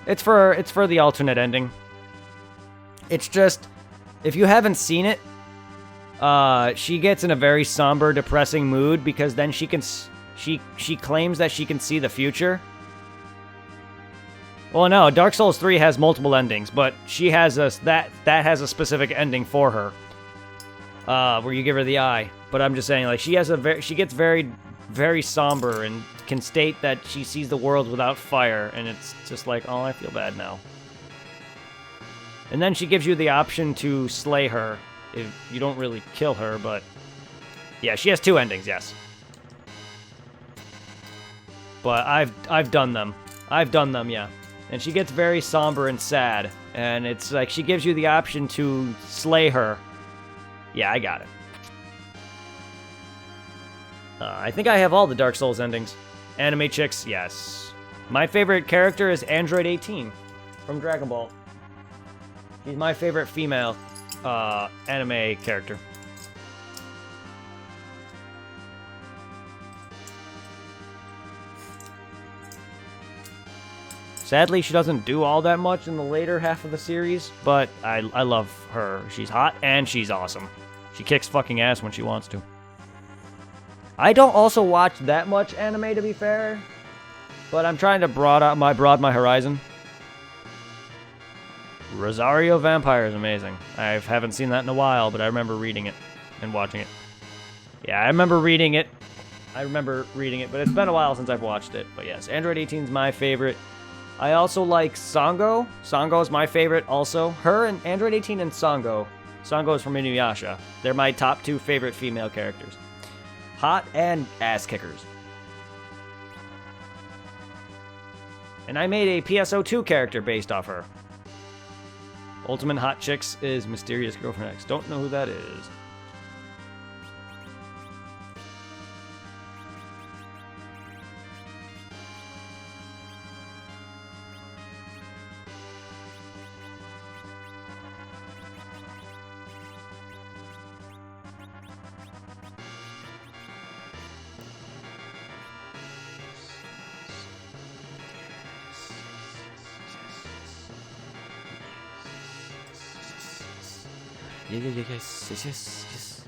It's for the alternate ending. It's just, if you haven't seen it, she gets in a very somber, depressing mood because then she claims that she can see the future. Well, no, Dark Souls 3 has multiple endings, but she has that has a specific ending for her, where you give her the eye. But I'm just saying, like, she gets very, very somber and can state that she sees the world without fire, and it's just like, oh, I feel bad now. And then she gives you the option to slay her. If you don't really kill her, but yeah, she has 2 endings, yes. But I've done them. Yeah. And she gets very somber and sad, and it's like she gives you the option to slay her. Yeah, I got it. I think I have all the Dark Souls endings. Anime chicks, yes. My favorite character is Android 18 from Dragon Ball. He's my favorite female anime character. Sadly, she doesn't do all that much in the later half of the series, but I love her. She's hot and she's awesome. She kicks fucking ass when she wants to. I don't also watch that much anime, to be fair, but I'm trying to broaden my horizon. Rosario Vampire is amazing. I haven't seen that in a while, but I remember reading it and watching it. Yeah, I remember reading it, but it's been a while since I've watched it. But yes, Android 18 is my favorite. I also like Sango. Sango is my favorite also. Her and Android 18 and Sango. Sango is from Inuyasha. They're my top 2 favorite female characters. Hot and ass kickers. And I made a PSO2 character based off her. Ultimate Hot Chicks is Mysterious Girlfriend X. Don't know who that is. Yes.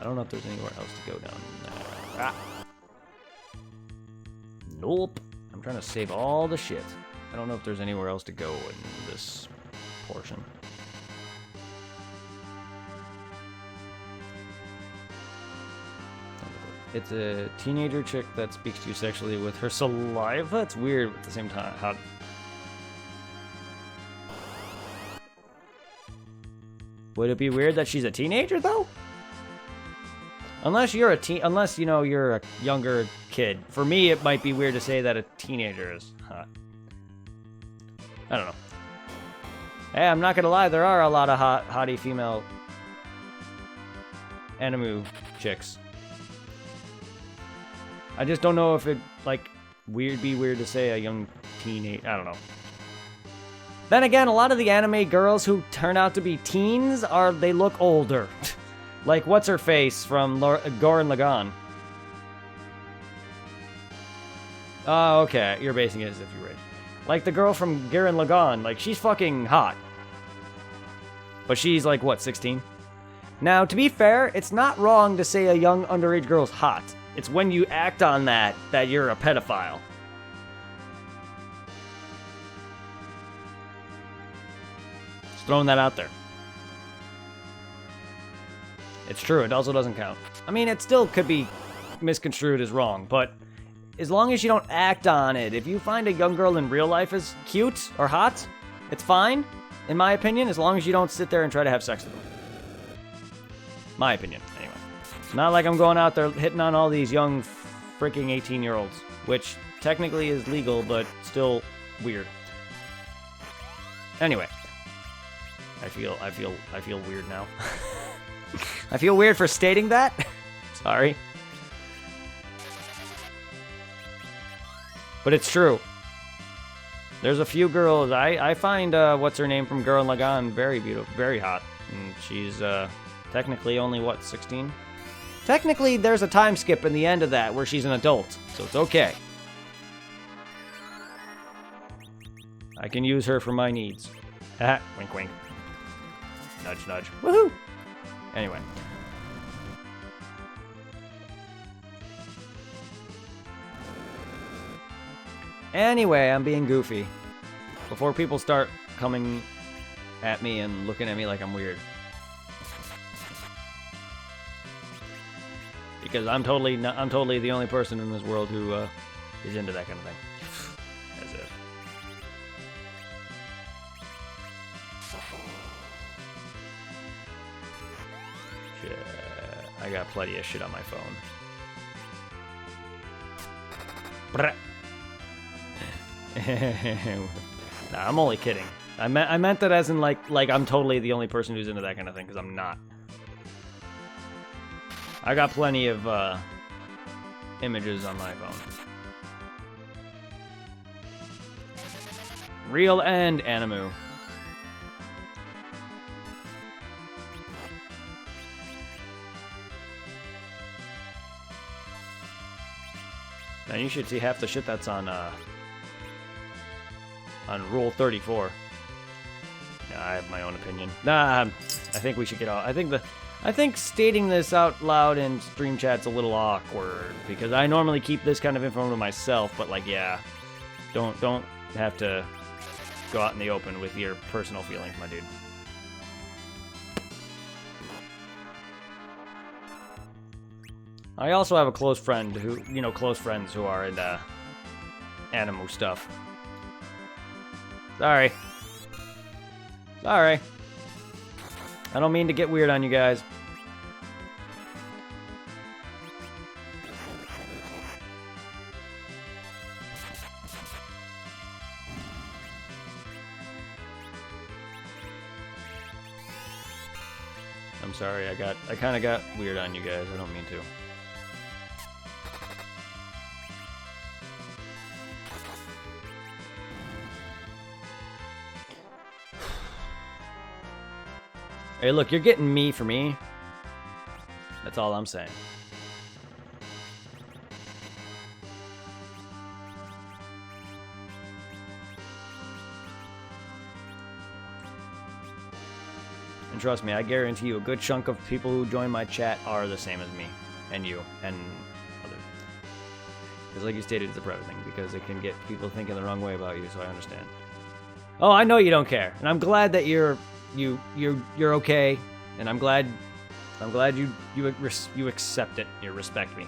I don't know if there's anywhere else to go down there. Nope. I'm trying to save all the shit. I don't know if there's anywhere else to go in this portion. It's a teenager chick that speaks to you sexually with her saliva. It's weird at the same time. How... Would it be weird that she's a teenager, though? Unless you're unless, you know, you're a younger kid. For me, it might be weird to say that a teenager is hot. I don't know. Hey, I'm not gonna lie, there are a lot of hottie female anime chicks. I just don't know if it, like, be weird to say a young teenage... I don't know. Then again, a lot of the anime girls who turn out to be teens they look older. Like, what's-her-face from Gurren Lagann. Oh, okay. You're basing it as if you're rich. Like, the girl from Gurren Lagann, like, she's fucking hot. But she's, like, what, 16? Now, to be fair, it's not wrong to say a young underage girl's hot. It's when you act on that you're a pedophile. Just throwing that out there. It's true, it also doesn't count. I mean, it still could be misconstrued as wrong, but as long as you don't act on it, if you find a young girl in real life is cute or hot, it's fine, in my opinion, as long as you don't sit there and try to have sex with them. My opinion, anyway. Not like I'm going out there hitting on all these young freaking 18-year-olds, which technically is legal, but still weird. Anyway, I feel weird now. I feel weird for stating that. Sorry. But it's true. There's a few girls. I find what's her name from Gurren Lagann very beautiful, very hot. And she's technically only, what, 16? Technically, there's a time skip in the end of that where she's an adult, so it's okay. I can use her for my needs. Ah, wink, wink. Nudge, nudge. Woohoo! Anyway. Anyway, I'm being goofy. Before people start coming at me and looking at me like I'm weird. Because I'm totally the only person in this world who is into that kind of thing. As if. Shit. I got plenty of shit on my phone. Nah, I'm only kidding. I meant that as in like I'm totally the only person who's into that kind of thing, because I'm not. I got plenty of images on my phone. Real and Animu. Now you should see half the shit that's on Rule 34. Yeah, I have my own opinion. Nah, I think we should get out. I think stating this out loud in stream chat's a little awkward because I normally keep this kind of info to myself, but like, yeah, don't have to go out in the open with your personal feelings, my dude. I also have a close friend who, close friends who are into Animu stuff. Sorry. I don't mean to get weird on you guys. I'm sorry, I kind of got weird on you guys. I don't mean to. Hey, look, you're getting me for me. That's all I'm saying. And trust me, I guarantee you a good chunk of people who join my chat are the same as me. And you. And others. Because like you stated, it's a private thing. Because it can get people thinking the wrong way about you, so I understand. Oh, I know you don't care. And I'm glad that you're okay, and I'm glad you accept it. You respect me.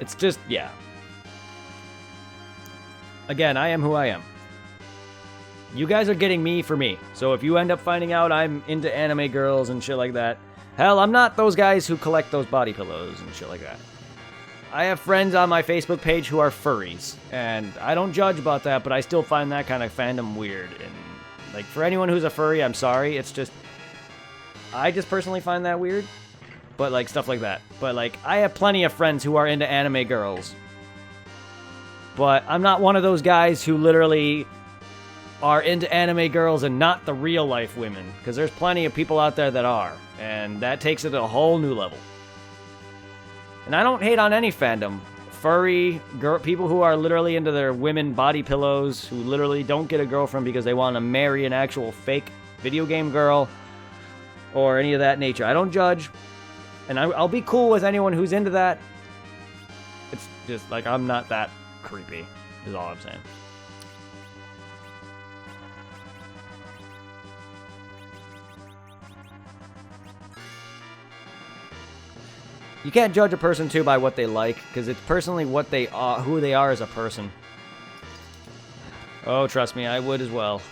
It's just, yeah. Again, I am who I am. You guys are getting me for me. So if you end up finding out I'm into anime girls and shit like that, hell, I'm not those guys who collect those body pillows and shit like that. I have friends on my Facebook page who are furries, and I don't judge about that, but I still find that kind of fandom weird. And like, for anyone who's a furry, I'm sorry. It's just, I just personally find that weird. But like, stuff like that. But like, I have plenty of friends who are into anime girls. But I'm not one of those guys who literally are into anime girls and not the real life women. Because there's plenty of people out there that are. And that takes it to a whole new level. And I don't hate on any fandom. Furry, people who are literally into their women body pillows, who literally don't get a girlfriend because they want to marry an actual fake video game girl, or any of that nature. I don't judge, and I'll be cool with anyone who's into that. It's just, like, I'm not that creepy, is all I'm saying. You can't judge a person, too, by what they like, because it's personally what they are, who they are as a person. Oh, trust me, I would as well.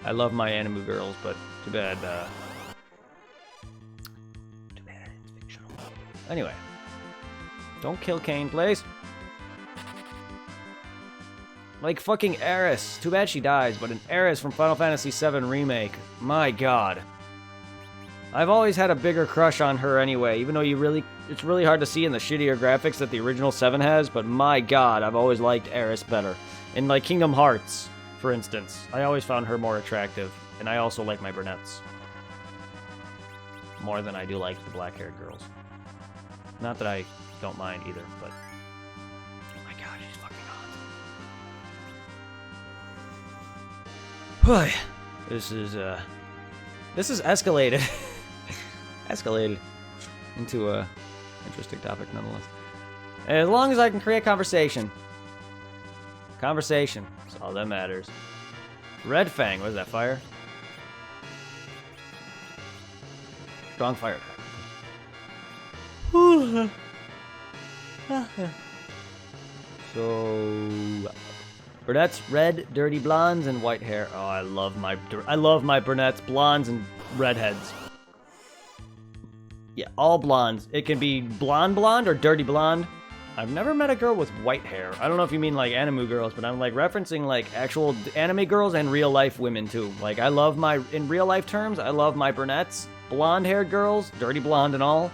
I love my Animu girls, but too bad, too bad it's fictional. Anyway. Don't kill Cain, please. Like fucking Aeris. Too bad she dies, but an Aeris from Final Fantasy VII Remake. My god. I've always had a bigger crush on her anyway, even though it's really hard to see in the shittier graphics that the original 7 has, but my god, I've always liked Aeris better. In like Kingdom Hearts, for instance, I always found her more attractive, and I also like my brunettes. more than I do like the black-haired girls. Not that I don't mind either, but oh my god, she's fucking hot. Boy, this is escalated. Escalated into a interesting topic nonetheless. As long as I can create conversation. Conversation. That's all that matters. Red Fang, what is that, fire? Strong fire attack. So brunettes, red, dirty blondes, and white hair. Oh, I love my brunettes, blondes, and redheads. Yeah, all blondes. It can be blonde or dirty blonde. I've never met a girl with white hair. I don't know if you mean like anime girls, but I'm like referencing like actual anime girls and real life women too. Like I love in real life terms, I love my brunettes, blonde haired girls, dirty blonde and all,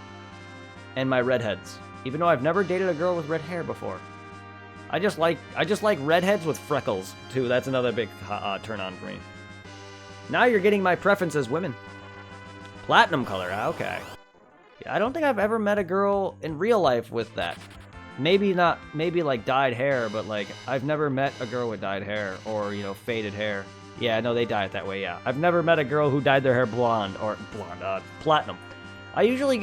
and my redheads. Even though I've never dated a girl with red hair before. I just like redheads with freckles too. That's another big turn on for me. Now you're getting my preference as women. Platinum color, okay. I don't think I've ever met a girl in real life with that. Maybe like dyed hair, but like I've never met a girl with dyed hair or, you know, faded hair. Yeah, no, they dye it that way, yeah. I've never met a girl who dyed their hair platinum. I usually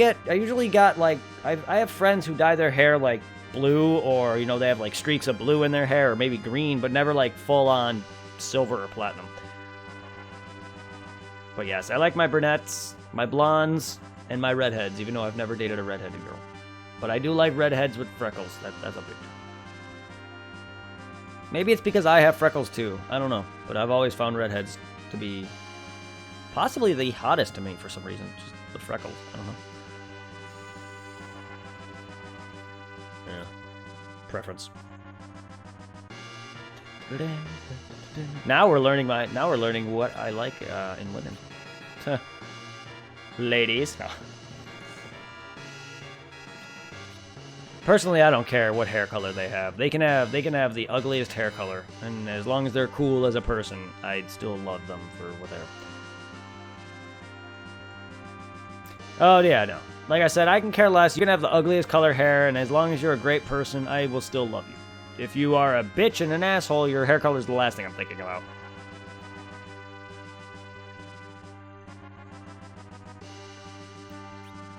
got like, I have friends who dye their hair like blue, or, you know, they have like streaks of blue in their hair, or maybe green, but never like full on silver or platinum. But yes, I like my brunettes, my blondes, and my redheads, even though I've never dated a redheaded girl. But I do like redheads with freckles. That's a big... Maybe it's because I have freckles too. I don't know. But I've always found redheads to be possibly the hottest to me for some reason. Just the freckles. I don't know. Yeah. Preference. Now we're learning what I like in women. Ladies. No. Personally, I don't care what hair color they have. They can have the ugliest hair color, and as long as they're cool as a person, I'd still love them for what they're. Oh yeah, no. Like I said, I can care less. You can have the ugliest color hair, and as long as you're a great person, I will still love you. If you are a bitch and an asshole, your hair color is the last thing I'm thinking about.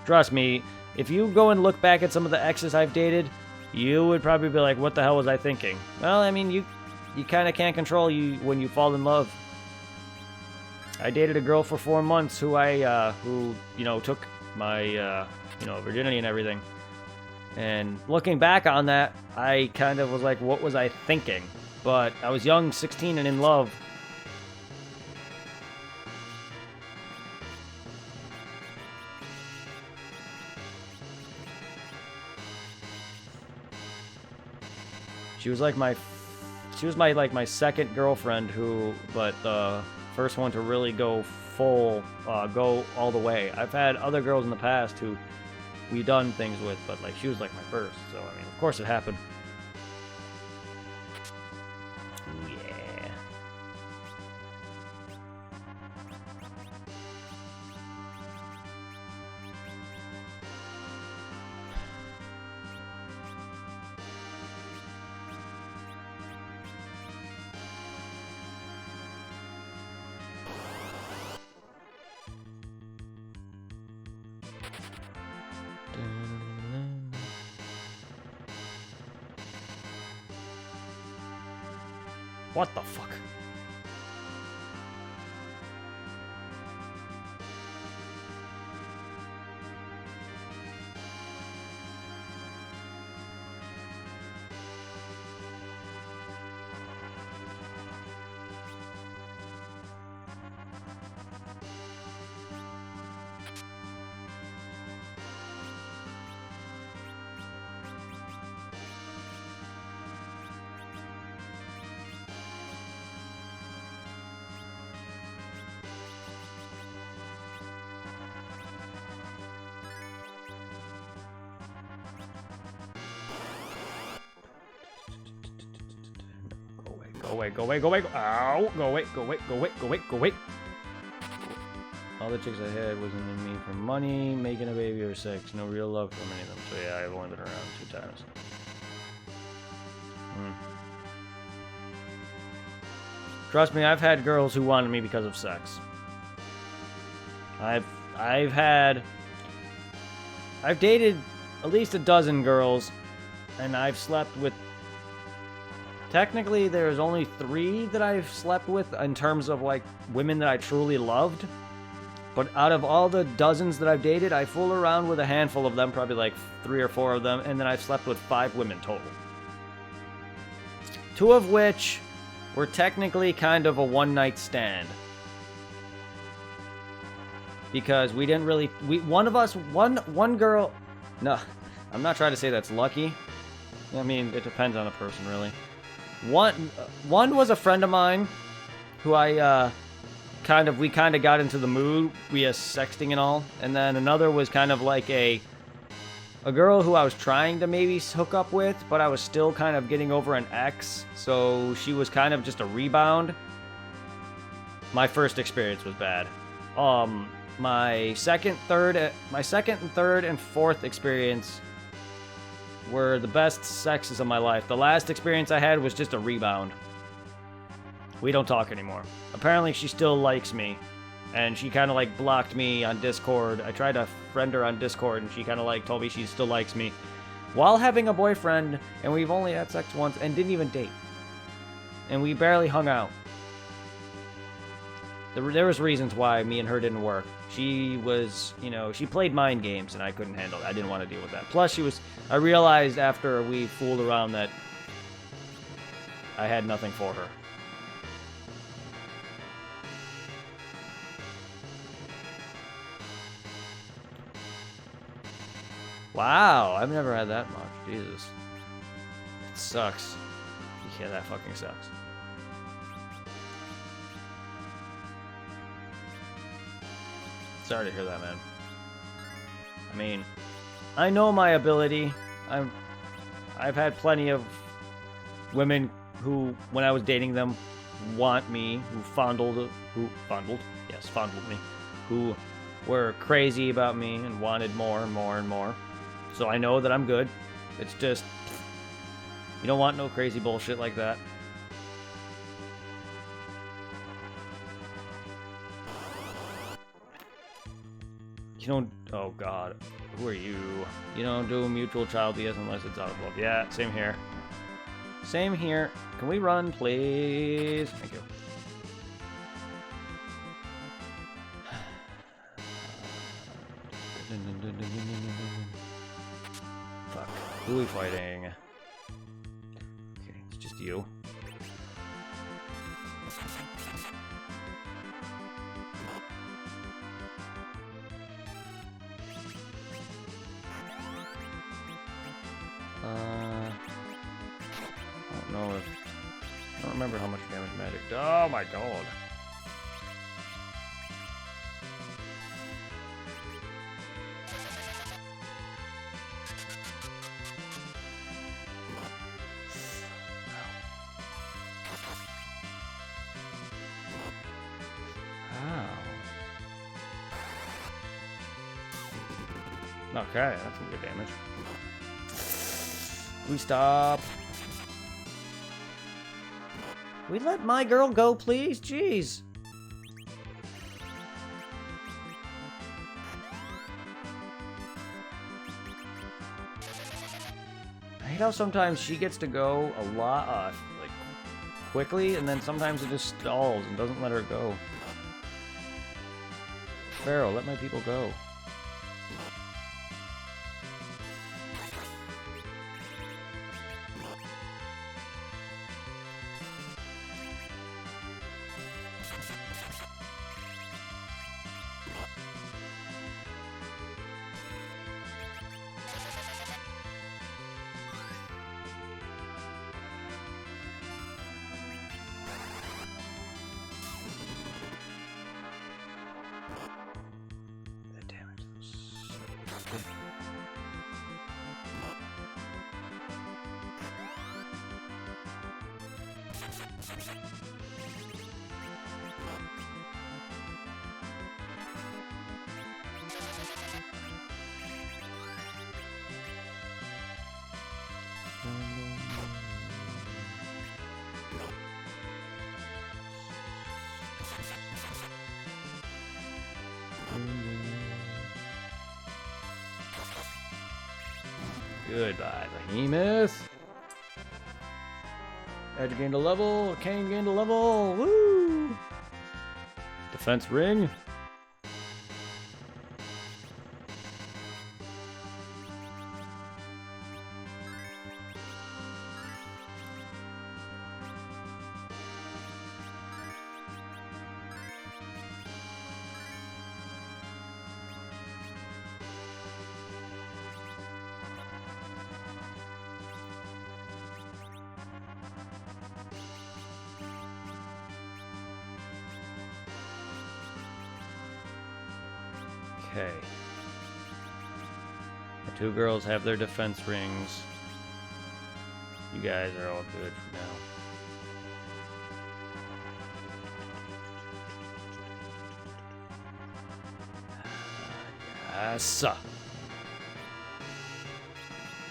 Trust me. If you go and look back at some of the exes I've dated, you would probably be like, what the hell was I thinking? Well, I mean, you kind of can't control when you fall in love. I dated a girl for 4 months who took my, virginity and everything. And looking back on that, I kind of was like, what was I thinking? But I was young, 16, and in love. She was my second girlfriend but the first one to really go all the way. I've had other girls in the past who we done things with, but like she was like my first. So I mean, of course it happened. Yeah. What the fuck? Go away, go away, go away. Ow, go away, go away, go away, go away, go away. All the chicks I had wasn't in me for money, making a baby, or sex. No real love from any of them. So yeah, I've only been around 2 times. Trust me, I've had girls who wanted me because of sex. I've dated at least a dozen girls, and I've slept with. Technically, there's only 3 that I've slept with in terms of like women that I truly loved. But out of all the dozens that I've dated, I fool around with a handful of them, probably like 3 or 4 of them, and then I've slept with 5 women total. 2 of which were technically kind of a one-night stand. Because we didn't really... One girl... No, I'm not trying to say that's lucky. I mean, it depends on the person, really. One was a friend of mine who I, we kind of got into the mood via sexting and all. And then another was kind of like a girl who I was trying to maybe hook up with, but I was still kind of getting over an ex. So she was kind of just a rebound. My first experience was bad. My second, third, and fourth experience were the best sexes of my life. The last experience I had was just a rebound. We don't talk anymore. Apparently she still likes me, and she kind of like blocked me on Discord. I tried to friend her on Discord, and she kind of like told me she still likes me while having a boyfriend, and we've only had sex once and didn't even date. And we barely hung out. There was reasons why me and her didn't work. She was, she played mind games, and I couldn't handle it. I didn't want to deal with that. Plus, I realized after we fooled around that I had nothing for her. Wow, I've never had that much. Jesus. It sucks. Yeah, that fucking sucks. Sorry to hear that, man. I mean, I know my ability. I've had plenty of women who, when I was dating them, want me, who fondled me, who were crazy about me and wanted more and more and more. So I know that I'm good. It's just, you don't want no crazy bullshit like that. You don't... Oh, God. Who are you? You don't do mutual child DS unless it's out of love. Yeah, same here. Same here. Can we run, please? Thank you. Fuck. Who are we fighting? Okay, it's just you. I don't know if... I don't remember how much damage magic... Oh my god. Okay, that's some good damage. We stop. We let my girl go, please? Jeez. I hate how sometimes she gets to go a lot, like, quickly, and then sometimes it just stalls and doesn't let her go. Pharaoh, let my people go. Goodbye, Behemoth. Edge gained a level. Kane gained a level. Woo! Defense ring. Okay. The two girls have their defense rings. You guys are all good for now. Yes.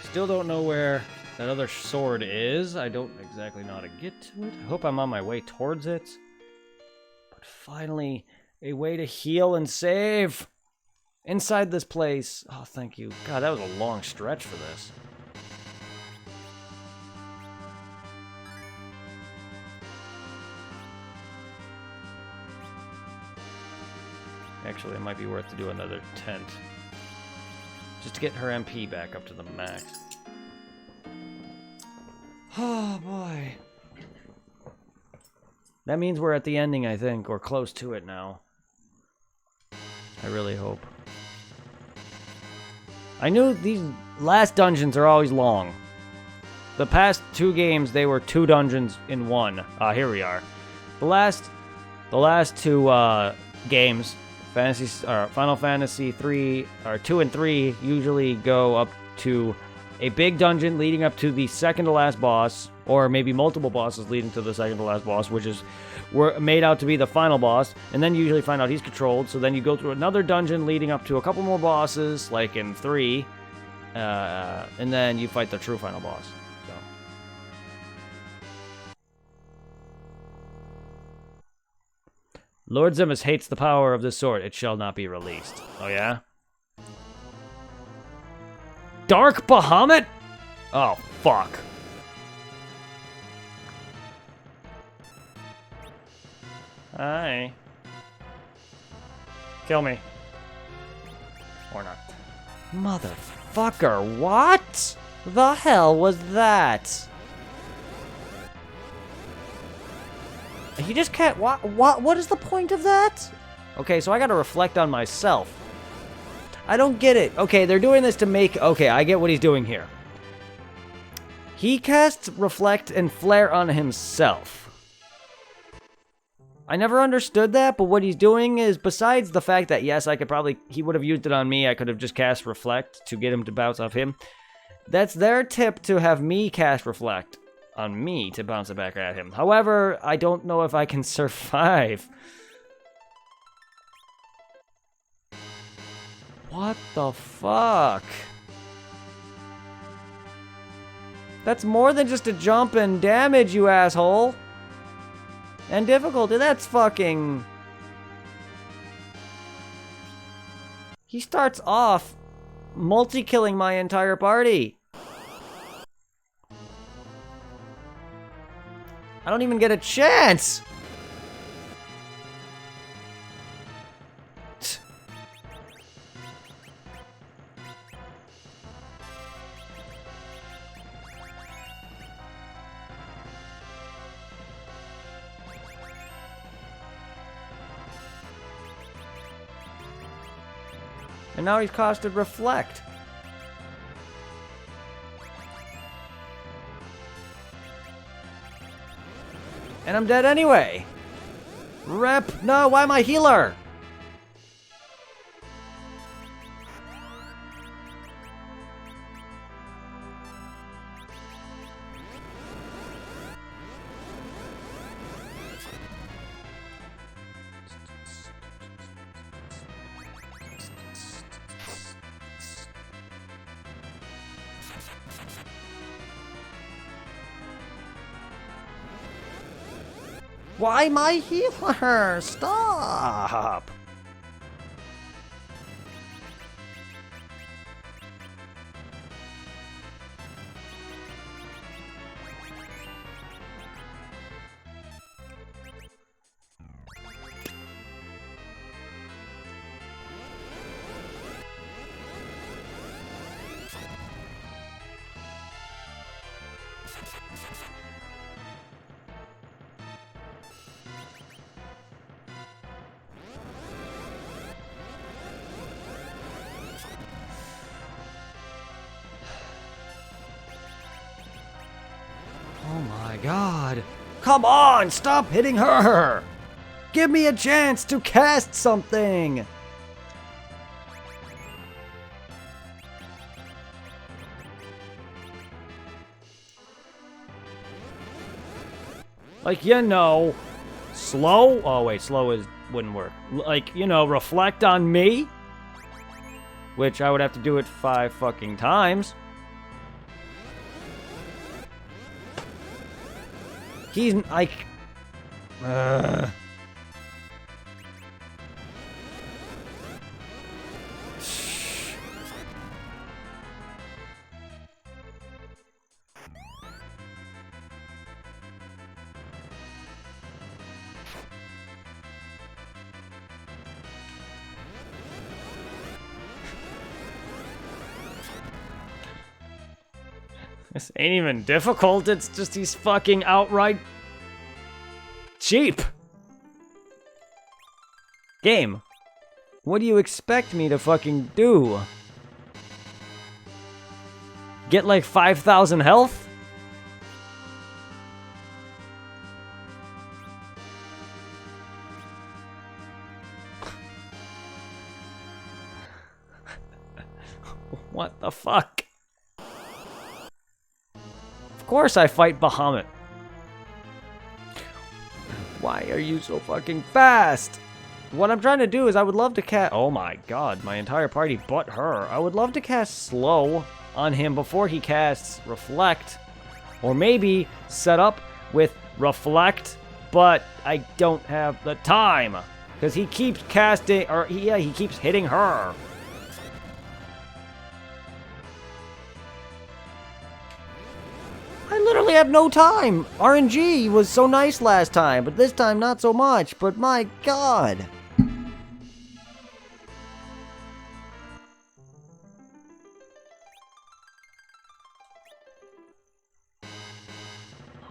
Still don't know where that other sword is. I don't exactly know how to get to it. I hope I'm on my way towards it. But finally, a way to heal and save. Inside this place. Oh, thank you. God, that was a long stretch for this. Actually, it might be worth to do another tent. Just to get her MP back up to the max. Oh, boy. That means we're at the ending, I think, or close to it now. I really hope. I knew these last dungeons are always long. The past two games, they were 2 dungeons in one. Here we are. The last two games, Final Fantasy 3 or 2 and 3 usually go up to a big dungeon leading up to the second to last boss, or maybe multiple bosses leading to the second to last boss, which is made out to be the final boss, and then you usually find out he's controlled, so then you go through another dungeon leading up to a couple more bosses, like in 3, and then you fight the true final boss. So. Lord Zemus hates the power of this sword. It shall not be released. Oh, yeah? Dark Bahamut? Oh, fuck. Hi. Kill me. Or not. Motherfucker, what the hell was that? He just can't, what is the point of that? Okay, so I gotta reflect on myself. I don't get it. Okay, they're doing this to make, okay, I get what he's doing here. He casts Reflect and Flare on himself. I never understood that, but what he's doing is, besides the fact that, yes, he would have used it on me, I could have just cast Reflect to get him to bounce off him. That's their tip, to have me cast Reflect on me to bounce it back at him. However, I don't know if I can survive. What the fuck? That's more than just a jump and damage, you asshole. And difficulty, that's fucking... He starts off multi-killing my entire party. I don't even get a chance! And now he's costed Reflect. And I'm dead anyway. Rep. No, why am I healer? Why my healer? Stop! Oh my god. Come on, stop hitting her! Give me a chance to cast something! Like, you know, slow? Oh wait, slow wouldn't work. Like, you know, reflect on me? Which I would have to do it 5 fucking times. He's like... This ain't even difficult, it's just he's fucking outright cheap. Game, what do you expect me to fucking do? Get like 5,000 health? What the fuck? Of course I fight Bahamut. Why are you so fucking fast? What I'm trying to do is I would love to cast... Oh my god, my entire party but her. I would love to cast Slow on him before he casts Reflect. Or maybe set up with Reflect, but I don't have the time. Because he keeps casting... Or, yeah, he keeps hitting her. I literally have no time. RNG was so nice last time, but this time not so much. But my god.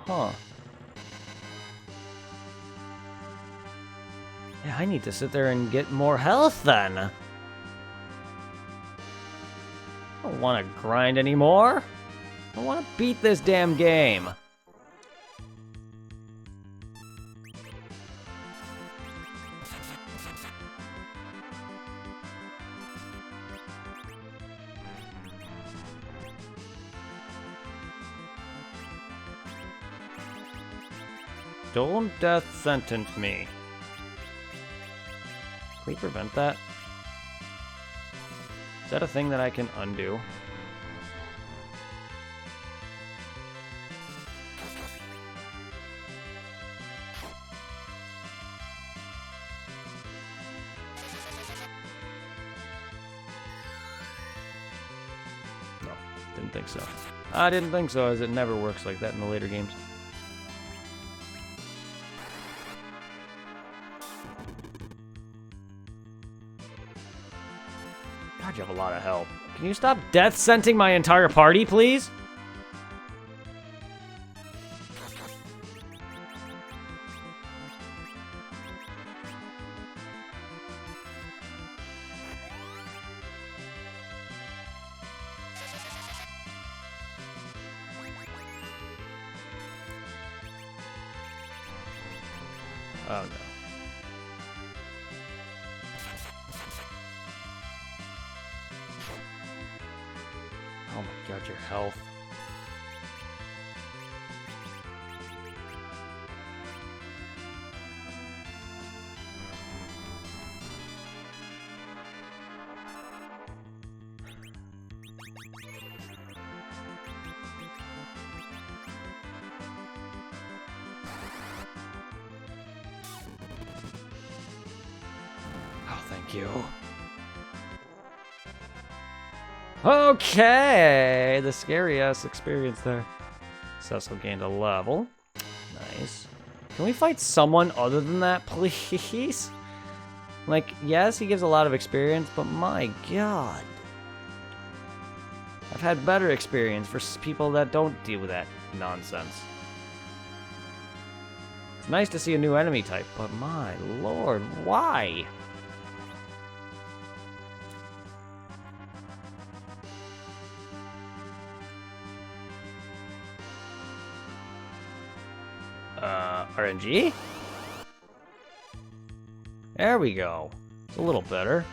Huh. Yeah, I need to sit there and get more health then. I don't want to grind anymore. I want to beat this damn game. Don't death sentence me. Can we prevent that? Is that a thing that I can undo? Didn't think so. I didn't think so, as it never works like that in the later games. God, you have a lot of help. Can you stop death scenting my entire party, please? Oh no. Oh my god, your health. Thank you. Okay, the scary ass experience there. Cecil gained a level. Nice. Can we fight someone other than that, please? Like, yes, he gives a lot of experience, but my god. I've had better experience for people that don't deal with that nonsense. It's nice to see a new enemy type, but my lord, why? RNG? There we go. It's a little better.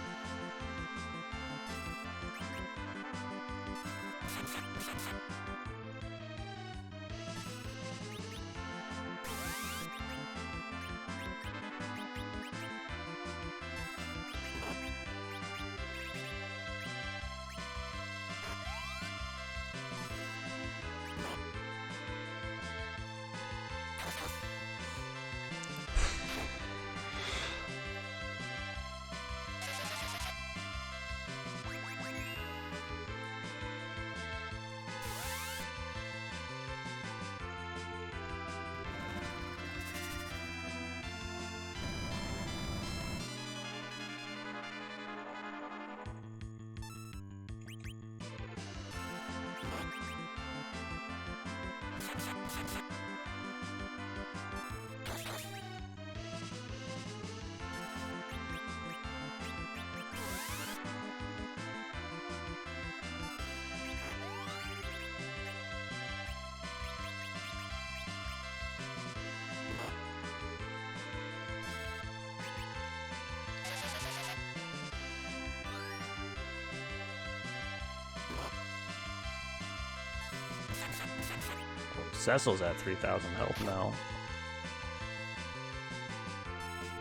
Cecil's at 3,000 health now.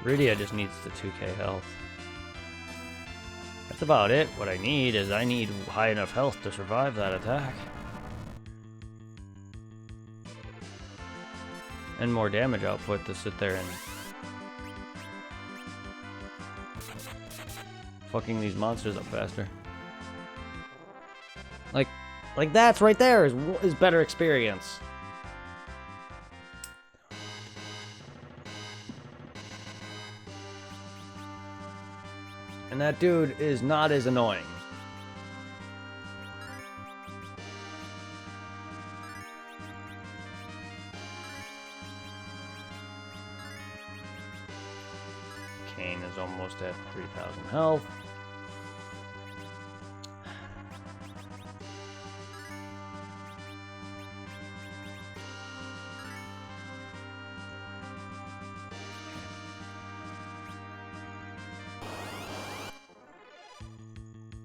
Rydia just needs the 2k health. That's about it. What I need is I need high enough health to survive that attack. And more damage output to sit there and fucking these monsters up faster. Like that's right there is better experience. And that dude is not as annoying. Kane is almost at 3,000 health.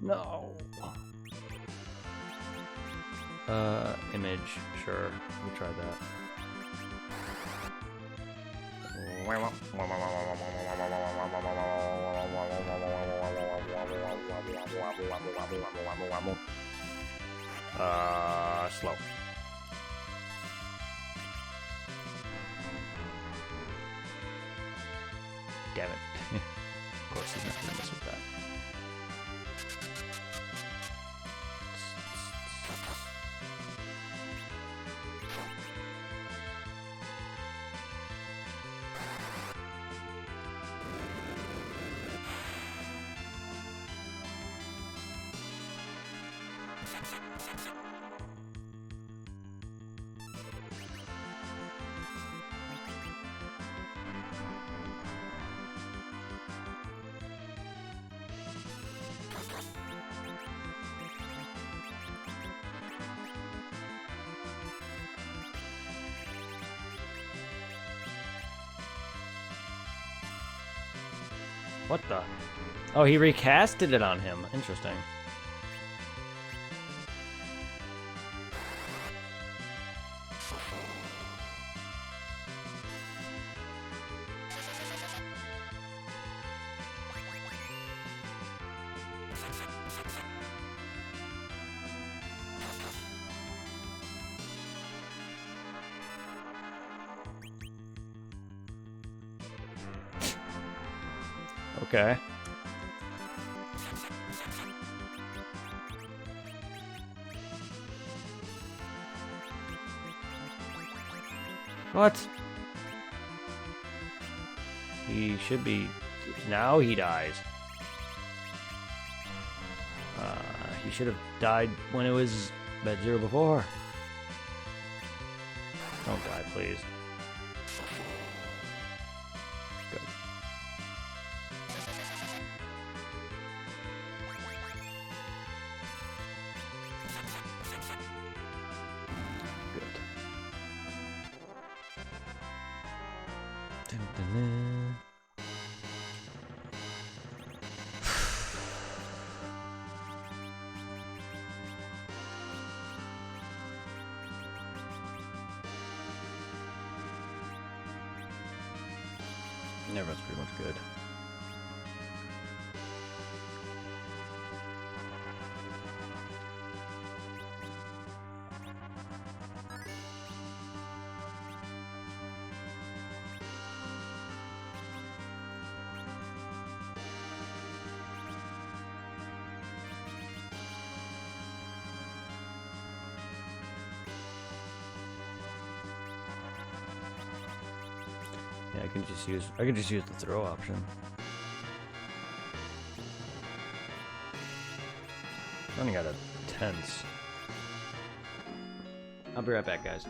No. Image, sure. We'll try that. Slow. Damn it. Of course he's not gonna mess with that. What the? Oh, he recasted it on him. Interesting. Okay. What? He should be... Now he dies. He should have died when it was at 0 before. Don't die, please. Good. Good. Dun, dun, dun. Everyone's pretty much good. Yeah, I can just use the throw option. Running out of tents. I'll be right back, guys.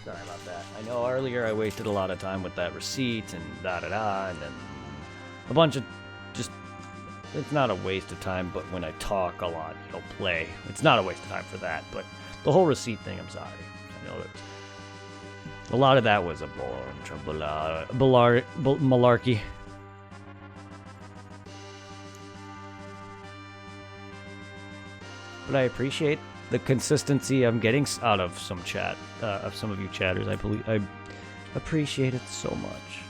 Sorry about that. I know earlier I wasted a lot of time with that receipt and da-da-da, and then a bunch of just... It's not a waste of time, but when I talk a lot, it'll play. It's not a waste of time for that, but the whole receipt thing, I'm sorry. I know that a lot of that was a malarkey. But I appreciate the consistency I'm getting out of some chat, of some of you chatters. I appreciate it so much.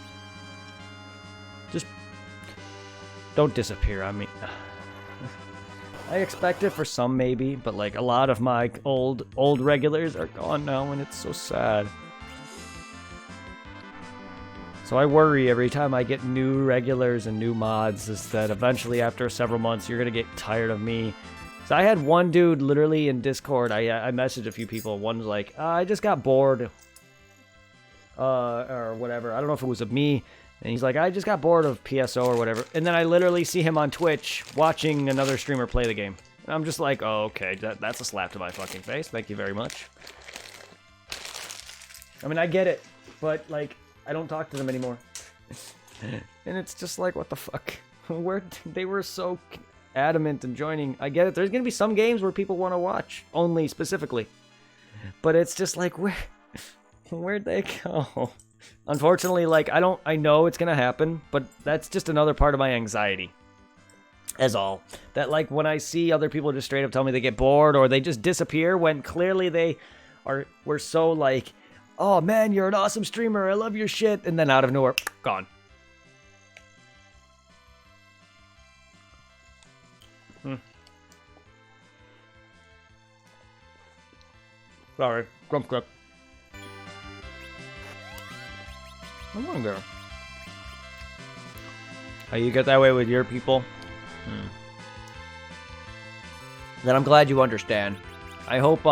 Just don't disappear. I mean, I expect it for some maybe, but like a lot of my old regulars are gone now, and it's so sad. So I worry every time I get new regulars and new mods is that eventually after several months you're gonna get tired of me. So I had one dude literally in Discord, I messaged a few people. One's like, I just got bored, or whatever. I don't know if it was of me. And he's like, I just got bored of PSO or whatever. And then I literally see him on Twitch watching another streamer play the game. And I'm just like, oh, okay, that's a slap to my fucking face. Thank you very much. I mean, I get it, but like, I don't talk to them anymore. And it's just like, what the fuck? They were so adamant in joining. I get it. There's going to be some games where people want to watch only specifically. But it's just like, where'd they go? Unfortunately, like, I know it's gonna happen, but that's just another part of my anxiety. As all. That, like, when I see other people just straight up tell me they get bored or they just disappear when clearly they were so like, oh man, you're an awesome streamer, I love your shit, and then out of nowhere, gone. Sorry, grump grump. I'm going there. How you get that way with your people? Then I'm glad you understand. I hope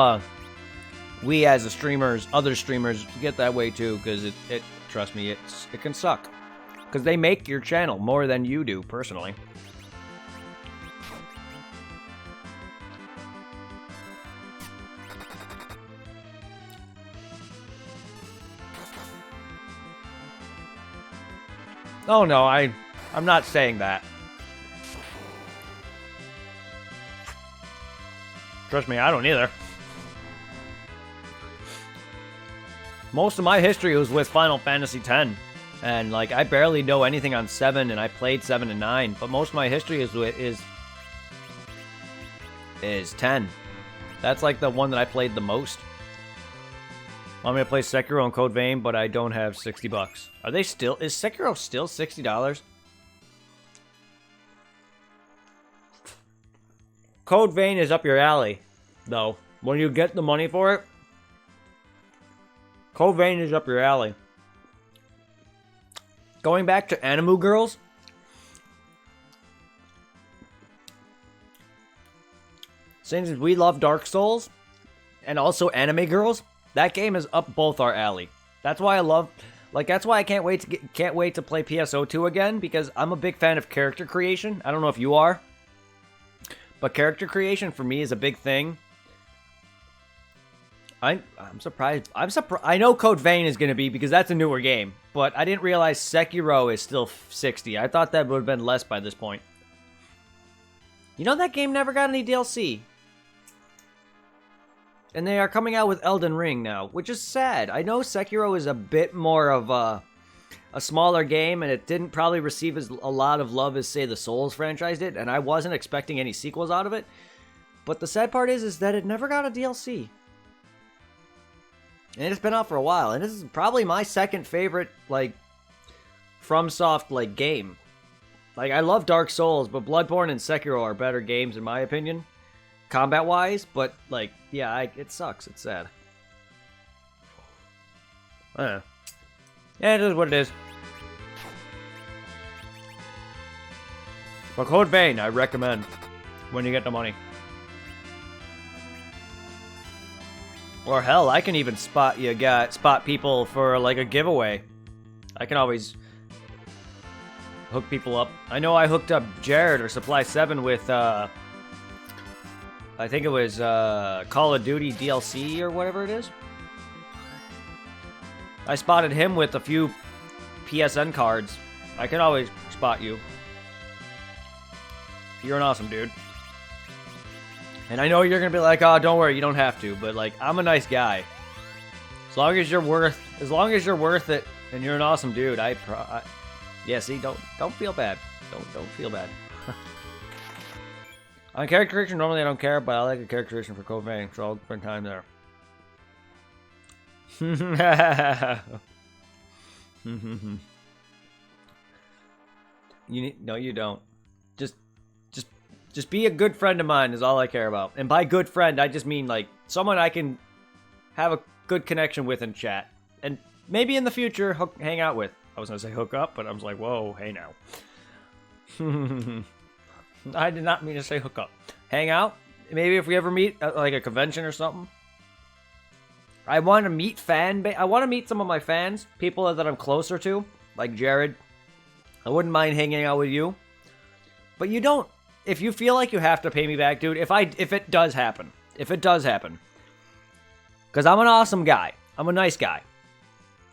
we as the streamers, other streamers, get that way too, because it trust me, it can suck. Because they make your channel more than you do, personally. Oh no, I'm not saying that. Trust me, I don't either. Most of my history was with Final Fantasy X. And like, I barely know anything on 7, and I played 7 and 9, but most of my history is 10. That's like the one that I played the most. I'm gonna play Sekiro and Code Vein, but I don't have $60. Are they still? Is Sekiro still $60? Code Vein is up your alley, though. When you get the money for it, Code Vein is up your alley. Going back to Animu Girls. Since we love Dark Souls, and also Anime Girls, that game is up both our alley. That's why I love, like, that's why I can't wait to play PSO2 again, because I'm a big fan of character creation. I don't know if you are, but character creation for me is a big thing. I'm surprised. I know Code Vein is going to be, because that's a newer game, but I didn't realize Sekiro is still 60. I thought that would have been less by this point. You know that game never got any DLC. And they are coming out with Elden Ring now, which is sad. I know Sekiro is a bit more of a smaller game, and it didn't probably receive a lot of love as, say, the Souls franchise did, and I wasn't expecting any sequels out of it. But the sad part is that it never got a DLC. And it's been out for a while, and this is probably my second favorite, like, FromSoft, like, game. Like, I love Dark Souls, but Bloodborne and Sekiro are better games, in my opinion. Combat-wise, but, like, yeah, it sucks. It's sad. Yeah, it is what it is. But Code Vein, I recommend when you get the money. Or hell, I can even spot people for, like, a giveaway. I can always hook people up. I know I hooked up Jared or Supply 7 with, I think it was Call of Duty DLC or whatever it is. I spotted him with a few PSN cards. I can always spot you. You're an awesome dude. And I know you're going to be like, oh, don't worry, you don't have to. But, like, I'm a nice guy. As long as you're worth it and you're an awesome dude, yeah, see, don't feel bad. Don't feel bad. On character creation, normally I don't care, but I like a character creation for Code Vein, so I'll spend time there. No, you don't. Just Just be a good friend of mine is all I care about. And by good friend, I just mean, like, someone I can have a good connection with in chat. And maybe in the future, hang out with. I was going to say hook up, but I was like, whoa, hey now. I did not mean to say hook up. Hang out? Maybe if we ever meet at, like, a convention or something. I want to meet I want to meet some of my fans, people that I'm closer to, like Jared. I wouldn't mind hanging out with you. But you don't. If you feel like you have to pay me back, dude, if it does happen, because I'm an awesome guy, I'm a nice guy,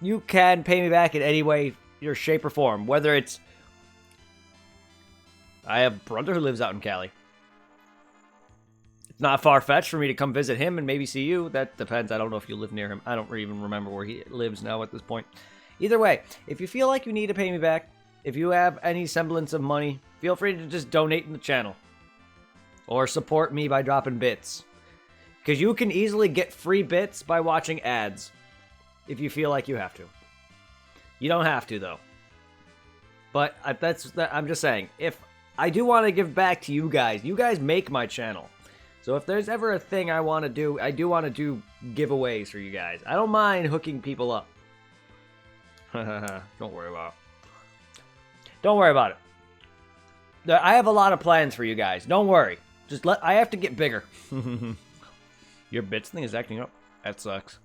you can pay me back in any way, your shape or form, whether it's, I have a brother who lives out in Cali. It's not far-fetched for me to come visit him and maybe see you. That depends. I don't know if you live near him. I don't even remember where he lives now at this point. Either way, if you feel like you need to pay me back, if you have any semblance of money, feel free to just donate in the channel. Or support me by dropping bits. Because you can easily get free bits by watching ads. If you feel like you have to. You don't have to, though. But I'm just saying, if I do want to give back to you guys make my channel. So if there's ever a thing I want to do, I do want to do giveaways for you guys. I don't mind hooking people up. Don't worry about it. Don't worry about it. I have a lot of plans for you guys. Don't worry. I have to get bigger. Your bits thing is acting up. That sucks.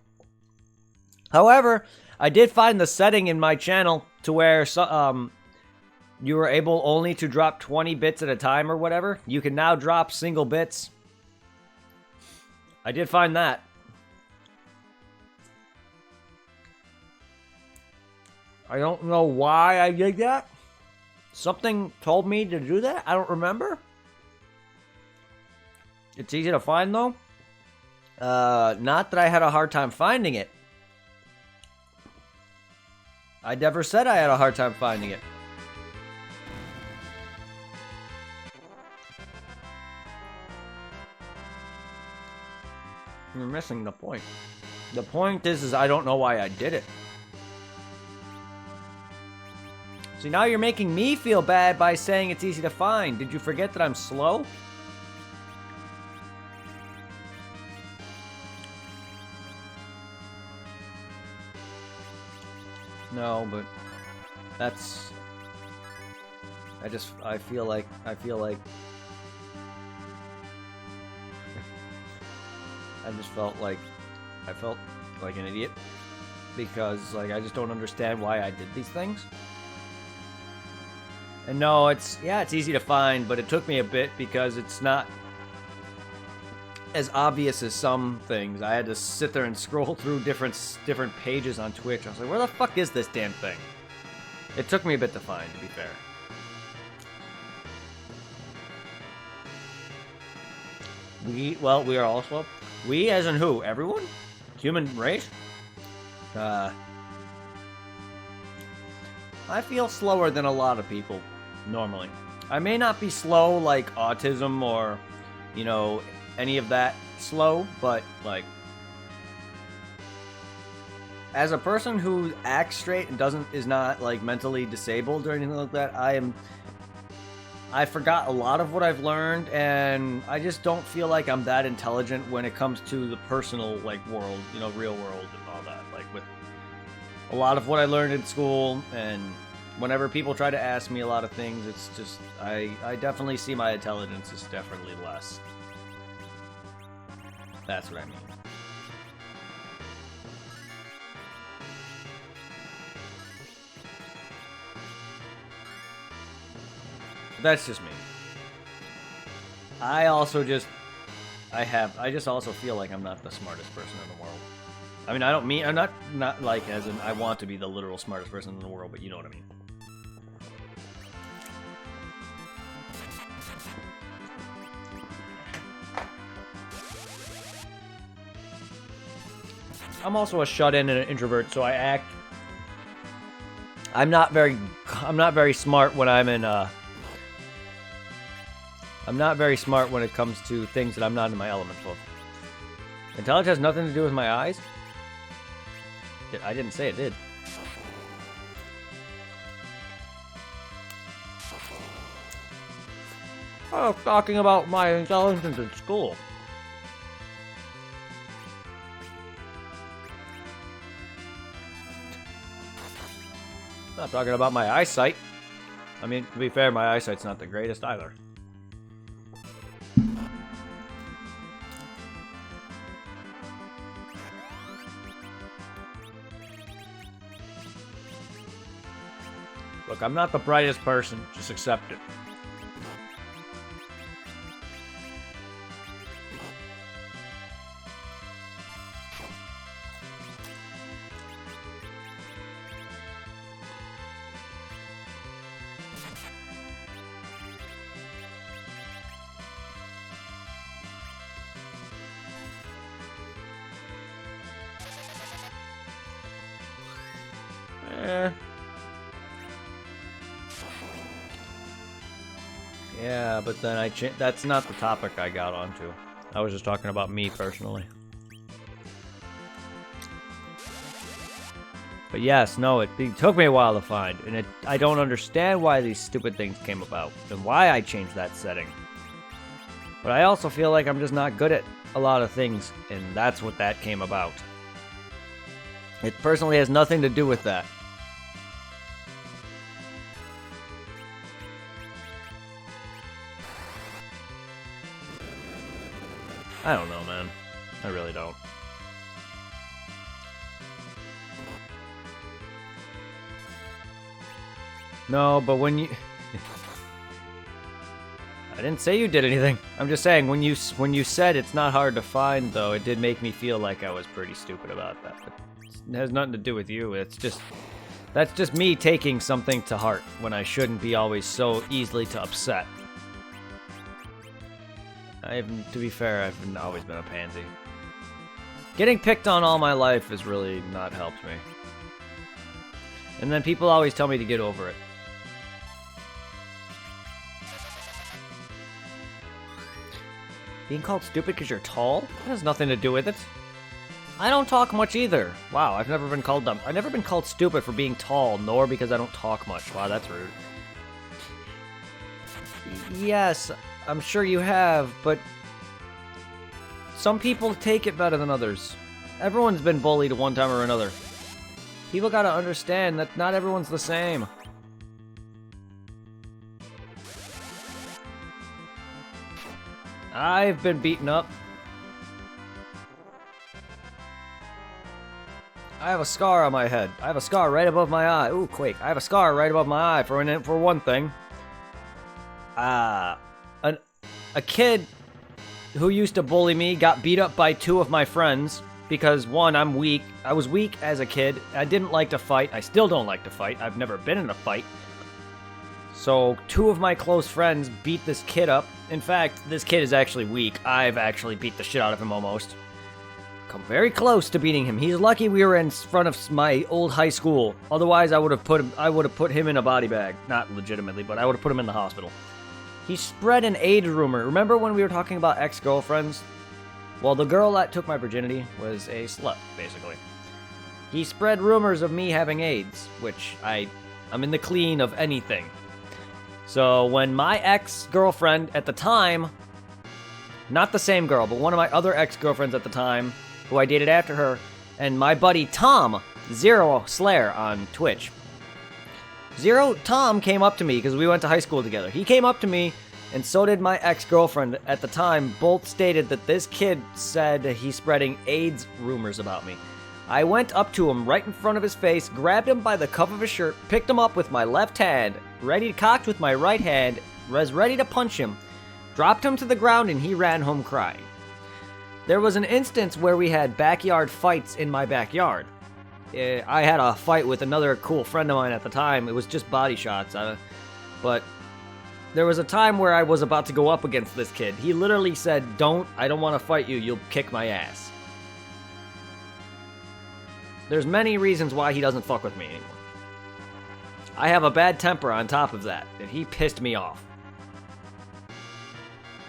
However, I did find the setting in my channel to where you were able only to drop 20 bits at a time or whatever. You can now drop single bits. I did find that. I don't know why I did that. Something told me to do that. I don't remember. It's easy to find, though. Not that I had a hard time finding it. I never said I had a hard time finding it. You're missing the point. The point is I don't know why I did it. See, now you're making me feel bad by saying it's easy to find. Did you forget that I'm slow? No, but that's... I feel like... I just felt like... I felt like an idiot. Because, like, I just don't understand why I did these things. And no, it's easy to find, but it took me a bit because it's not as obvious as some things. I had to sit there and scroll through different pages on Twitch. I was like, where the fuck is this damn thing? It took me a bit to find, to be fair. We are all slow. We as in who? Everyone? Human race? I feel slower than a lot of people, normally. I may not be slow like autism or, you know, any of that slow, but, like, as a person who acts straight and is not, like, mentally disabled or anything like that, I forgot a lot of what I've learned, and I just don't feel like I'm that intelligent when it comes to the personal, like, world, you know, real world and all that, like, with a lot of what I learned in school, and whenever people try to ask me a lot of things, it's just, I definitely see my intelligence is definitely less. That's what I mean. That's just me. I just also feel like I'm not the smartest person in the world. I mean, I'm not like as in I want to be the literal smartest person in the world, but you know what I mean. I'm also a shut-in and an introvert, so I'm not very smart when I'm in I'm not very smart when it comes to things that I'm not in my element for. Intelligence has nothing to do with my eyes? I didn't say it did. I was talking about my intelligence in school. Not talking about my eyesight. I mean, to be fair, my eyesight's not the greatest either. Look, I'm not the brightest person. Just accept it. Yeah, but then that's not the topic I got onto. I was just talking about me personally. But yes, no, it took me a while to find, and I don't understand why these stupid things came about, and why I changed that setting. But I also feel like I'm just not good at a lot of things, and that's what that came about. It personally has nothing to do with that. I don't know, man. I really don't. No, but when you... I didn't say you did anything. I'm just saying, when you said it's not hard to find, though, it did make me feel like I was pretty stupid about that. But it has nothing to do with you. It's just... That's just me taking something to heart when I shouldn't be always so easily to upset. To be fair, I've always been a pansy. Getting picked on all my life has really not helped me. And then people always tell me to get over it. Being called stupid because you're tall? That has nothing to do with it. I don't talk much either. Wow, I've never been called dumb. I've never been called stupid for being tall, nor because I don't talk much. Wow, that's rude. Yes, I'm sure you have, but some people take it better than others. Everyone's been bullied one time or another. People gotta understand that not everyone's the same. I've been beaten up. I have a scar on my head. I have a scar right above my eye. Ooh, Quake. I have a scar right above my eye for one thing. A kid who used to bully me got beat up by two of my friends because, one, I'm weak. I was weak as a kid. I didn't like to fight. I still don't like to fight. I've never been in a fight. So, two of my close friends beat this kid up. In fact, this kid is actually weak. I've actually beat the shit out of him almost. Come very close to beating him. He's lucky we were in front of my old high school. Otherwise, I would have put him in a body bag. Not legitimately, but I would have put him in the hospital. He spread an AIDS rumor. Remember when we were talking about ex-girlfriends? Well, the girl that took my virginity was a slut, basically. He spread rumors of me having AIDS, which I'm in the clean of anything. So when my ex-girlfriend at the time, not the same girl, but one of my other ex-girlfriends at the time, who I dated after her, and my buddy Tom, Zero Slayer on Twitch. Tom came up to me because we went to high school together. He came up to me, and so did my ex-girlfriend at the time. Both stated that this kid said he's spreading AIDS rumors about me. I went up to him right in front of his face, grabbed him by the cuff of his shirt, picked him up with my left hand, cocked with my right hand, was ready to punch him, dropped him to the ground, and he ran home crying. There was an instance where we had backyard fights in my backyard. I had a fight with another cool friend of mine at the time. It was just body shots. But there was a time where I was about to go up against this kid. He literally said, I don't want to fight you. You'll kick my ass. There's many reasons why he doesn't fuck with me anymore. I have a bad temper on top of that, and he pissed me off.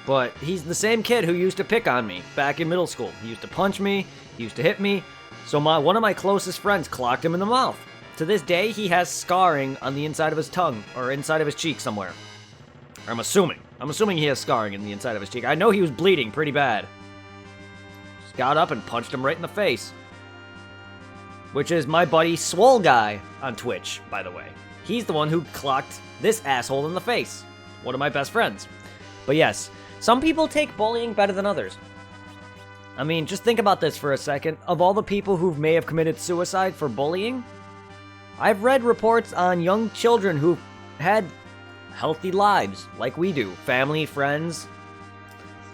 But he's the same kid who used to pick on me back in middle school. He used to punch me, he used to hit me, so one of my closest friends clocked him in the mouth. To this day, he has scarring on the inside of his tongue, or inside of his cheek somewhere. I'm assuming. I'm assuming he has scarring in the inside of his cheek. I know he was bleeding pretty bad. Just got up and punched him right in the face. Which is my buddy Swole Guy on Twitch, by the way. He's the one who clocked this asshole in the face. One of my best friends. But yes, some people take bullying better than others. I mean, just think about this for a second. Of all the people who may have committed suicide for bullying, I've read reports on young children who've had healthy lives, like we do. Family, friends,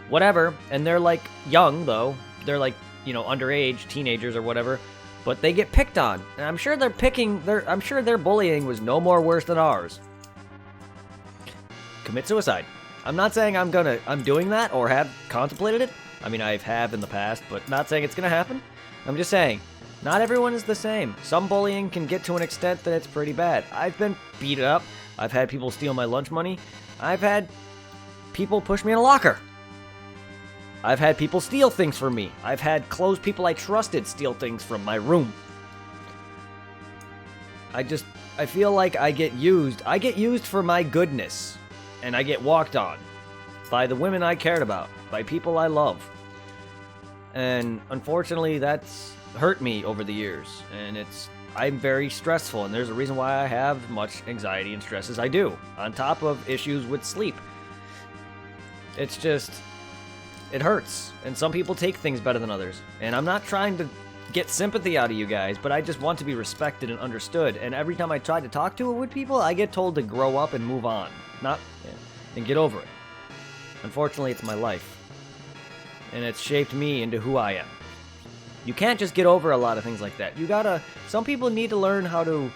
whatever. And they're like young, though. They're like, you know, underage, teenagers or whatever. But they get picked on. And I'm sure I'm sure their bullying was no more worse than ours. Commit suicide. I'm not saying I'm doing that or have contemplated it. I mean, I have in the past, but not saying it's gonna happen. I'm just saying, not everyone is the same. Some bullying can get to an extent that it's pretty bad. I've been beat up. I've had people steal my lunch money. I've had people push me in a locker. I've had people steal things from me. I've had close people I trusted steal things from my room. I feel like I get used. I get used for my goodness. And I get walked on by the women I cared about, by people I love. And unfortunately, that's hurt me over the years. And I'm very stressful, and there's a reason why I have much anxiety and stress as I do, on top of issues with sleep. It's just, it hurts. And some people take things better than others. And I'm not trying to get sympathy out of you guys, but I just want to be respected and understood. And every time I try to talk to it with people, I get told to grow up and move on. And get over it. Unfortunately, it's my life. And it's shaped me into who I am. You can't just get over a lot of things like that. Some people need to learn how to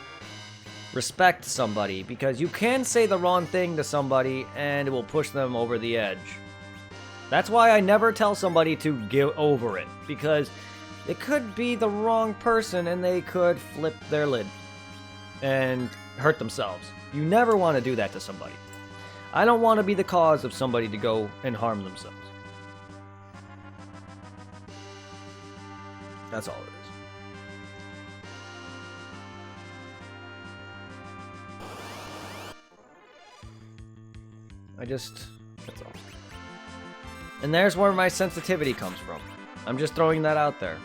respect somebody, because you can say the wrong thing to somebody and it will push them over the edge. That's why I never tell somebody to get over it, because it could be the wrong person and they could flip their lid and hurt themselves. You never want to do that to somebody. I don't want to be the cause of somebody to go and harm themselves. That's all it is. That's all. And there's where my sensitivity comes from. I'm just throwing that out there.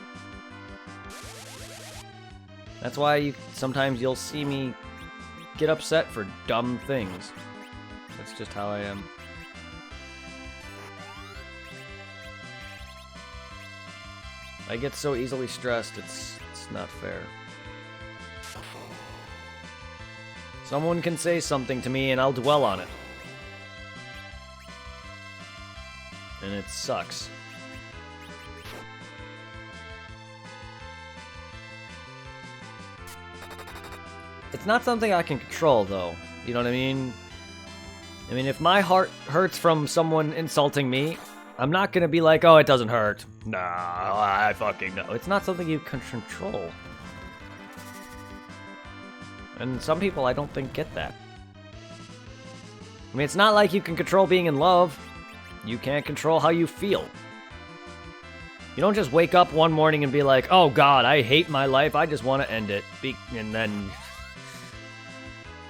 That's why sometimes you'll see me get upset for dumb things. That's just how I am. I get so easily stressed, it's not fair. Someone can say something to me and I'll dwell on it. And it sucks. It's not something I can control, though. You know what I mean? I mean, if my heart hurts from someone insulting me, I'm not gonna be like, oh, it doesn't hurt. Nah, I fucking know. It's not something you can control. And some people, I don't think, get that. I mean, it's not like you can control being in love. You can't control how you feel. You don't just wake up one morning and be like, oh god, I hate my life, I just want to end it. And then...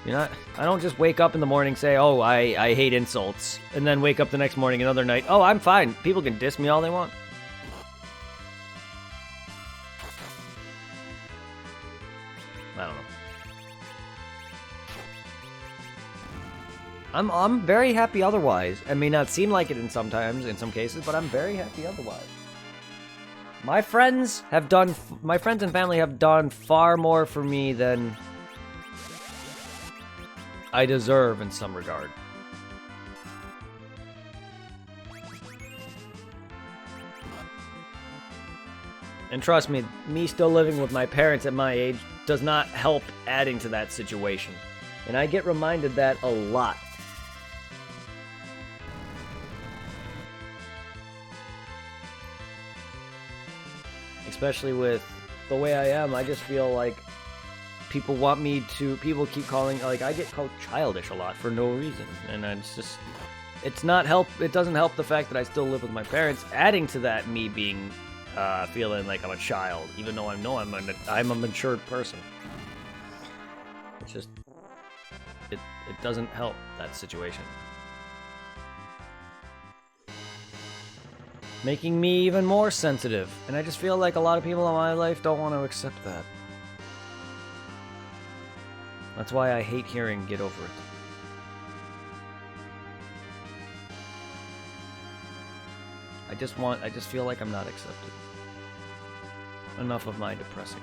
I don't just wake up in the morning and say, oh, I hate insults. And then wake up the next morning, another night, oh, I'm fine. People can diss me all they want. I don't know. I'm very happy otherwise. It may not seem like it in some cases, but I'm very happy otherwise. My friends and family have done far more for me than I deserve in some regard. And trust me, me still living with my parents at my age does not help adding to that situation. And I get reminded that a lot. Especially with the way I am, I just feel like people keep calling, like, I get called childish a lot for no reason. And it's just, it doesn't help the fact that I still live with my parents, adding to that me being, feeling like I'm a child, even though I know I'm a matured person. It's just, it doesn't help that situation. Making me even more sensitive. And I just feel like a lot of people in my life don't want to accept that. That's why I hate hearing "get over it." I just feel like I'm not accepted. Enough of my depressing.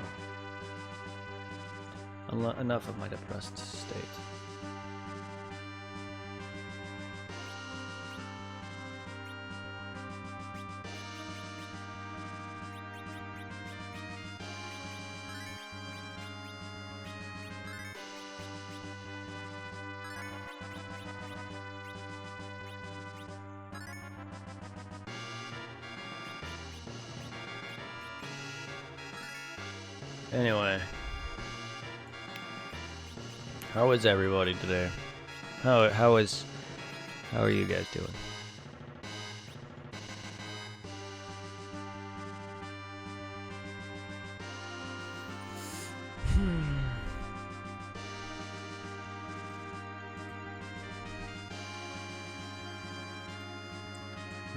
Enough of my depressed state. Anyway, how is everybody today? How are you guys doing?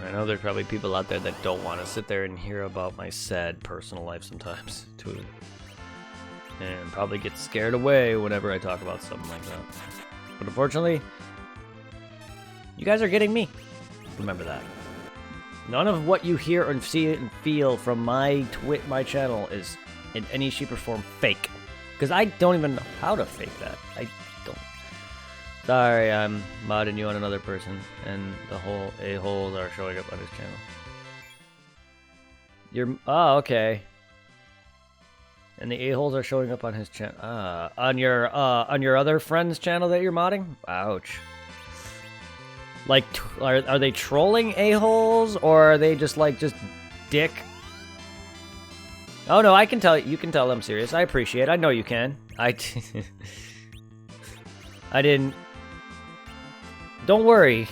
I know there's probably people out there that don't want to sit there and hear about my sad personal life sometimes, too. And probably get scared away whenever I talk about something like that. But unfortunately, you guys are getting me. Remember that. None of what you hear and see and feel from my channel is in any shape or form fake. Because I don't even know how to fake that. I don't. Sorry, I'm modding you on another person, and the whole a-holes are showing up on his channel. Oh, okay. And the a-holes are showing up on his channel. On your other friend's channel that you're modding? Ouch. Like, are they trolling a-holes, or are they just dick? Oh no, I can tell. You can tell I'm serious. I appreciate it. I know you can. I didn't. Don't worry.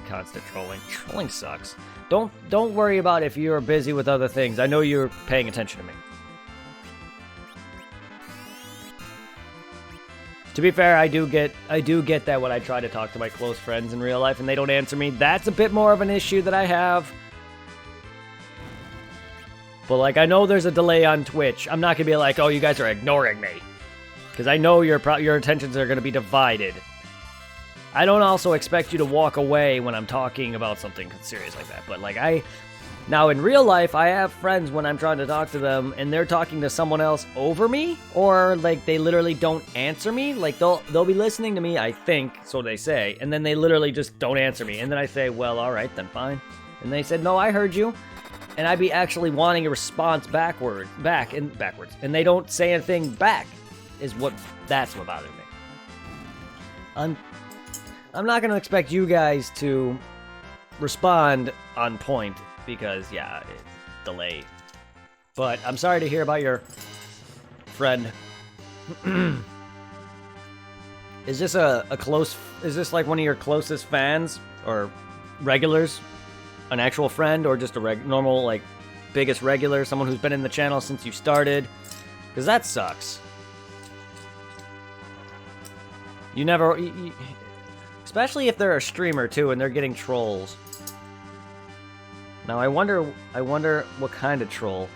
Constant trolling. Trolling sucks. Don't worry about if you're busy with other things. I know you're paying attention to me. To be fair, I do get that when I try to talk to my close friends in real life and they don't answer me. That's a bit more of an issue that I have. But like, I know there's a delay on Twitch. I'm not gonna be like, oh, you guys are ignoring me, because I know your attentions are gonna be divided. I don't also expect you to walk away when I'm talking about something serious like that. But like, now in real life, I have friends when I'm trying to talk to them and they're talking to someone else over me, or like they literally don't answer me. Like they'll be listening to me, I think, so they say, and then they literally just don't answer me. And then I say, well, all right, then fine. And they said, no, I heard you. And I'd be actually wanting a response backwards, and they don't say anything back. That's what bothers me. I'm not gonna expect you guys to respond on point, because yeah, it's delayed. But I'm sorry to hear about your friend. Is this is this like one of your closest fans or regulars? An actual friend, or just a normal, like, biggest regular, someone who's been in the channel since you started? Because that sucks. You never, especially if they're a streamer too and they're getting trolls. Now I wonder what kind of troll.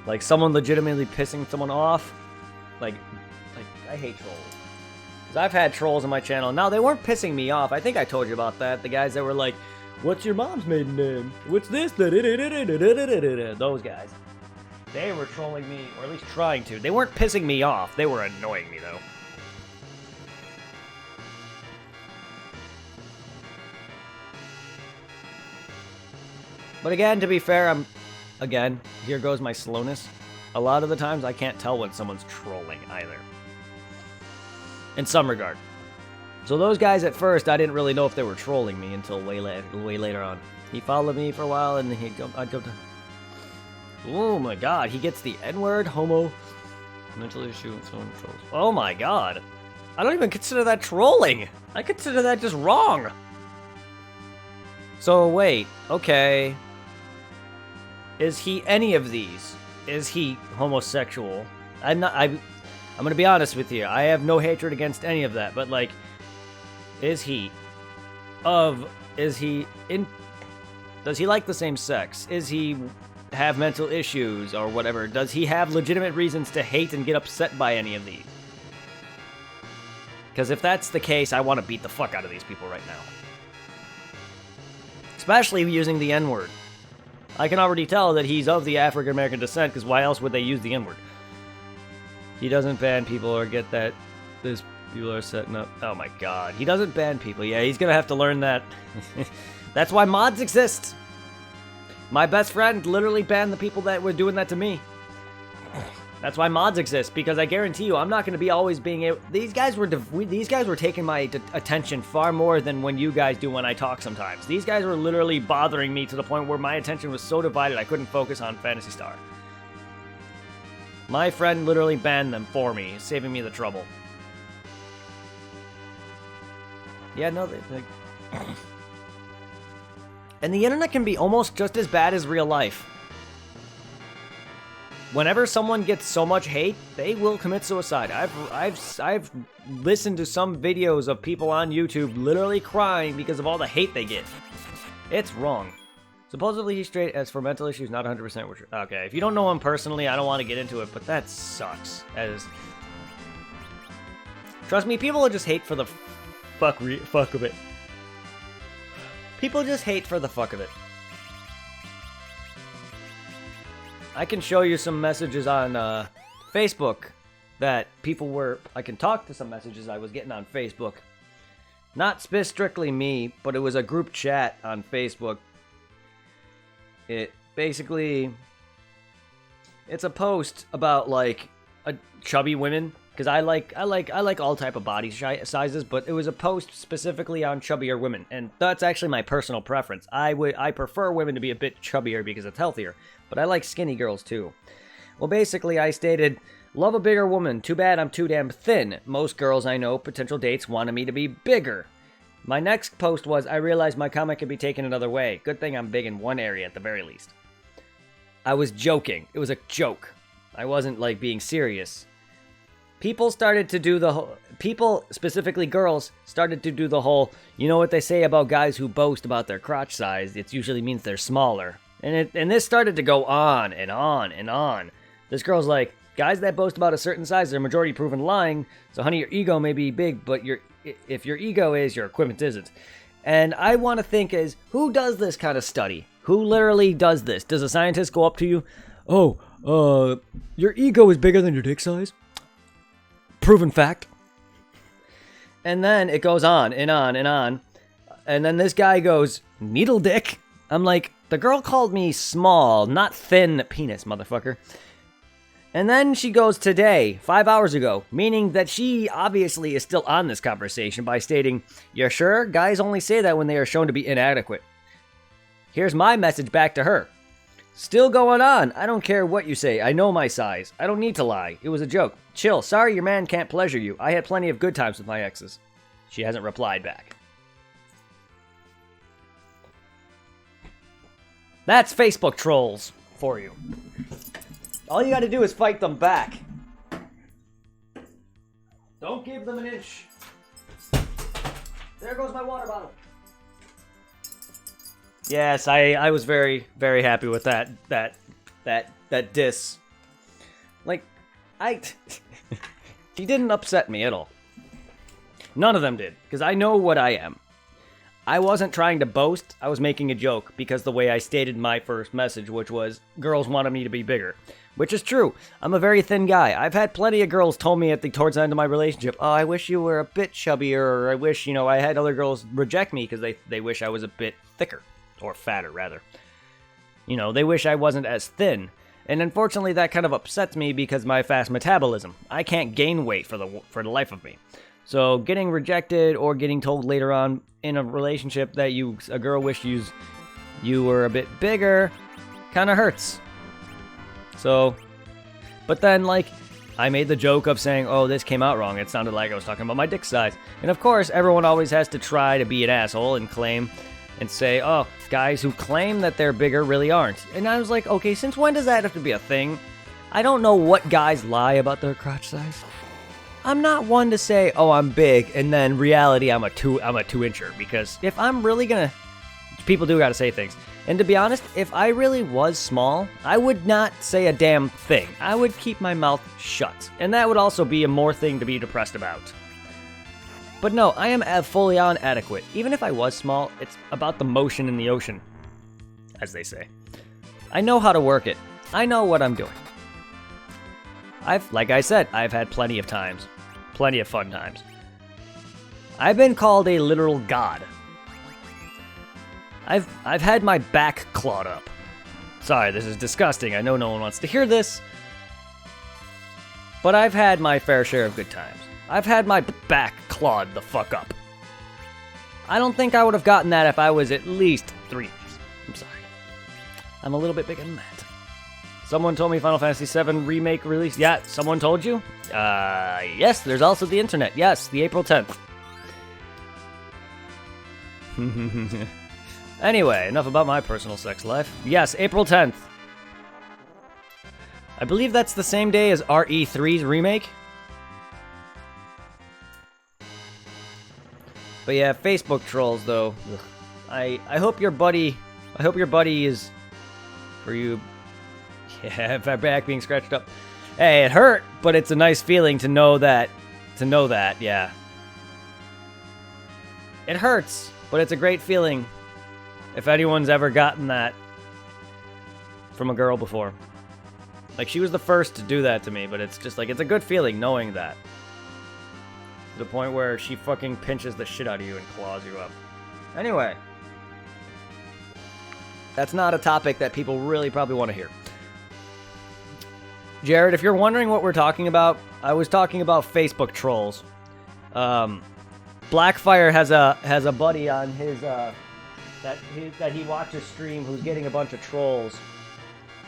Like someone legitimately pissing someone off. Like I hate trolls. Because I've had trolls on my channel. Now they weren't pissing me off. I think I told you about that. The guys that were like, what's your mom's maiden name? What's this? Those guys. They were trolling me, or at least trying to. They weren't pissing me off. They were annoying me, though. But again, to be fair, again, here goes my slowness. A lot of the times, I can't tell when someone's trolling, either. In some regard. So those guys at first, I didn't really know if they were trolling me until way later on. He followed me for a while, and I'd go to... Oh my god, he gets the N-word, homo, mental issue, and so on trolls. Oh my god. I don't even consider that trolling. I consider that just wrong. So wait, okay. Is he any of these? Is he homosexual? I'm gonna be honest with you. I have no hatred against any of that, but like... Is he Does he like the same sex? Is he have mental issues or whatever? Does he have legitimate reasons to hate and get upset by any of these? Because if that's the case, I want to beat the fuck out of these people right now. Especially using the N-word. I can already tell that he's of the African-American descent, because why else would they use the N-word? He doesn't ban people or get that this people are setting up. Oh my god. He doesn't ban people. Yeah, he's going to have to learn that. That's why mods exist. My best friend literally banned the people that were doing that to me. That's why mods exist, because I guarantee you, I'm not going to be always being able... These guys were taking my attention far more than when you guys do when I talk sometimes. These guys were literally bothering me to the point where my attention was so divided I couldn't focus on Phantasy Star. My friend literally banned them for me, saving me the trouble. Yeah, no, and the internet can be almost just as bad as real life. Whenever someone gets so much hate, they will commit suicide. I've listened to some videos of people on YouTube literally crying because of all the hate they get. It's wrong. Supposedly he's straight as for mental issues, not 100% true. Okay, if you don't know him personally, I don't want to get into it, but that sucks. Trust me, people will just hate for the fuck of it. People just hate for the fuck of it. I can show you some messages on Facebook that people were... I can talk to some messages I was getting on Facebook. Not strictly me, but it was a group chat on Facebook. It basically... It's a post about, like, chubby women. Because I like all type of body sizes, but it was a post specifically on chubbier women. And that's actually my personal preference. I prefer women to be a bit chubbier because it's healthier. But I like skinny girls too. Well, basically, I stated, love a bigger woman. Too bad I'm too damn thin. Most girls I know, potential dates, wanted me to be bigger. My next post was, I realized my comment could be taken another way. Good thing I'm big in one area at the very least. I was joking. It was a joke. I wasn't, like, being serious. People started to do the whole... People, specifically girls, started to do the whole, you know what they say about guys who boast about their crotch size? It usually means they're smaller. And this started to go on and on and on. This girl's like, guys that boast about a certain size are majority proven lying. So, honey, your ego may be big, but if your ego is, your equipment isn't. And I want to think is, who does this kind of study? Who literally does this? Does a scientist go up to you? Oh, your ego is bigger than your dick size? Proven fact. And then it goes on and on and on. And then this guy goes, needle dick? I'm like, the girl called me small, not thin penis, motherfucker. And then she goes today, 5 hours ago, meaning that she obviously is still on this conversation by stating, you're sure? Guys only say that when they are shown to be inadequate. Here's my message back to her. Still going on. I don't care what you say. I know my size. I don't need to lie. It was a joke. Chill. Sorry your man can't pleasure you. I had plenty of good times with my exes. She hasn't replied back. That's Facebook trolls for you. All you gotta do is fight them back. Don't give them an inch. There goes my water bottle. Yes, I was very, very happy with that diss. Like, he didn't upset me at all. None of them did, because I know what I am. I wasn't trying to boast, I was making a joke, because the way I stated my first message, which was, girls wanted me to be bigger. Which is true. I'm a very thin guy. I've had plenty of girls tell me towards the end of my relationship, oh, I wish you were a bit chubbier, or I wish, I had other girls reject me because they wish I was a bit thicker. Or fatter, rather. They wish I wasn't as thin. And unfortunately, that kind of upsets me because my fast metabolism. I can't gain weight for the life of me. So getting rejected or getting told later on in a relationship that a girl wished you were a bit bigger kind of hurts. So, but then, like, I made the joke of saying, oh, this came out wrong. It sounded like I was talking about my dick size. And of course, everyone always has to try to be an asshole and claim and say, oh, guys who claim that they're bigger really aren't. And I was like, okay, since when does that have to be a thing? I don't know what guys lie about their crotch size. I'm not one to say, oh, I'm big, and then reality, I'm a two-incher. Because if I'm really gonna... People do gotta say things. And to be honest, if I really was small, I would not say a damn thing. I would keep my mouth shut. And that would also be a more thing to be depressed about. But no, I am fully on adequate. Even if I was small, it's about the motion in the ocean, as they say. I know how to work it. I know what I'm doing. Like I said, I've had plenty of times. Plenty of fun times. I've been called a literal god. I've had my back clawed up. Sorry, this is disgusting. I know no one wants to hear this. But I've had my fair share of good times. I've had my back clawed the fuck up. I don't think I would have gotten that if I was at least 3 inches. I'm sorry. I'm a little bit bigger than that. Someone told me Final Fantasy VII Remake release. Yeah, someone told you? Yes, there's also the internet. Yes, the April 10th. Anyway, enough about my personal sex life. Yes, April 10th. I believe that's the same day as RE3's remake. But yeah, Facebook trolls though. Ugh. I hope your buddy is for you. Yeah, my back being scratched up. Hey, it hurt, but it's a nice feeling to know that. Yeah. It hurts, but it's a great feeling. If anyone's ever gotten that from a girl before. Like, she was the first to do that to me, but it's just like, it's a good feeling knowing that. To the point where she fucking pinches the shit out of you and claws you up. Anyway. That's not a topic that people really probably want to hear. Jared, if you're wondering what we're talking about, I was talking about Facebook trolls. Blackfire has a buddy on his, that he watches stream who's getting a bunch of trolls.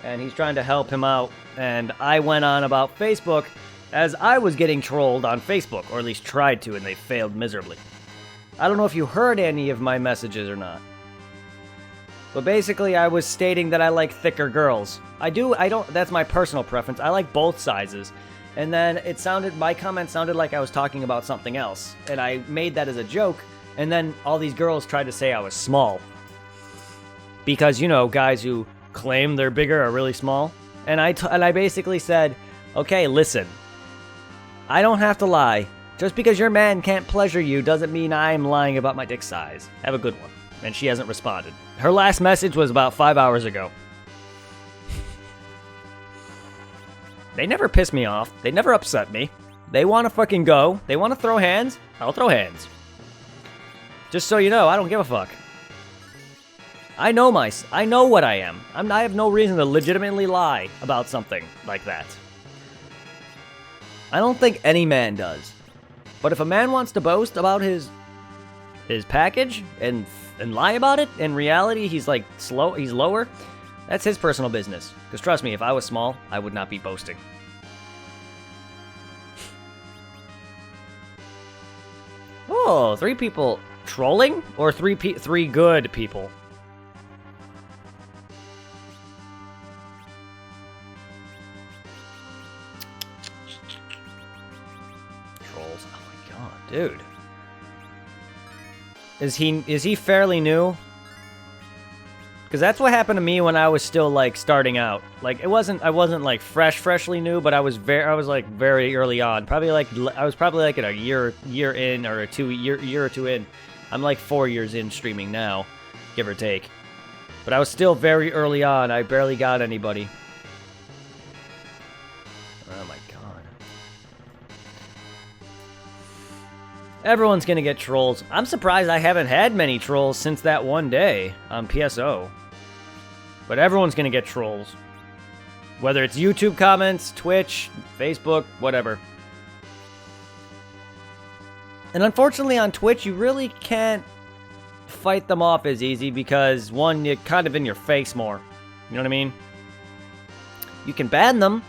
And he's trying to help him out. And I went on about Facebook as I was getting trolled on Facebook, or at least tried to, and they failed miserably. I don't know if you heard any of my messages or not. But basically, I was stating that I like thicker girls. I don't, that's my personal preference. I like both sizes. And then my comment sounded like I was talking about something else. And I made that as a joke. And then all these girls tried to say I was small. Because, you know, guys who claim they're bigger are really small. And I basically said, okay, listen. I don't have to lie. Just because your man can't pleasure you doesn't mean I'm lying about my dick size. Have a good one. And she hasn't responded. Her last message was about 5 hours ago. They never piss me off. They never upset me. They want to fucking go. They want to throw hands. I'll throw hands. Just so you know, I don't give a fuck. I know what I am. I have no reason to legitimately lie about something like that. I don't think any man does. But if a man wants to boast about his package and lie about it, in reality he's lower, that's his personal business. Because trust me, if I was small, I would not be boasting. Oh, 3 people trolling? Or 3 good people? Trolls. Oh my god, dude. Is he fairly new? Because that's what happened to me when I was still like starting out. Like I wasn't like freshly new, but I was like very early on. Probably like I was probably like at a year in or a year or two in. I'm like 4 years in streaming now, give or take. But I was still very early on. I barely got anybody. Oh my god. Everyone's gonna get trolls. I'm surprised I haven't had many trolls since that one day on PSO. But everyone's gonna get trolls. Whether it's YouTube comments, Twitch, Facebook, whatever. And unfortunately on Twitch, you really can't fight them off as easy because, one, you're kind of in your face more. You know what I mean? You can ban them,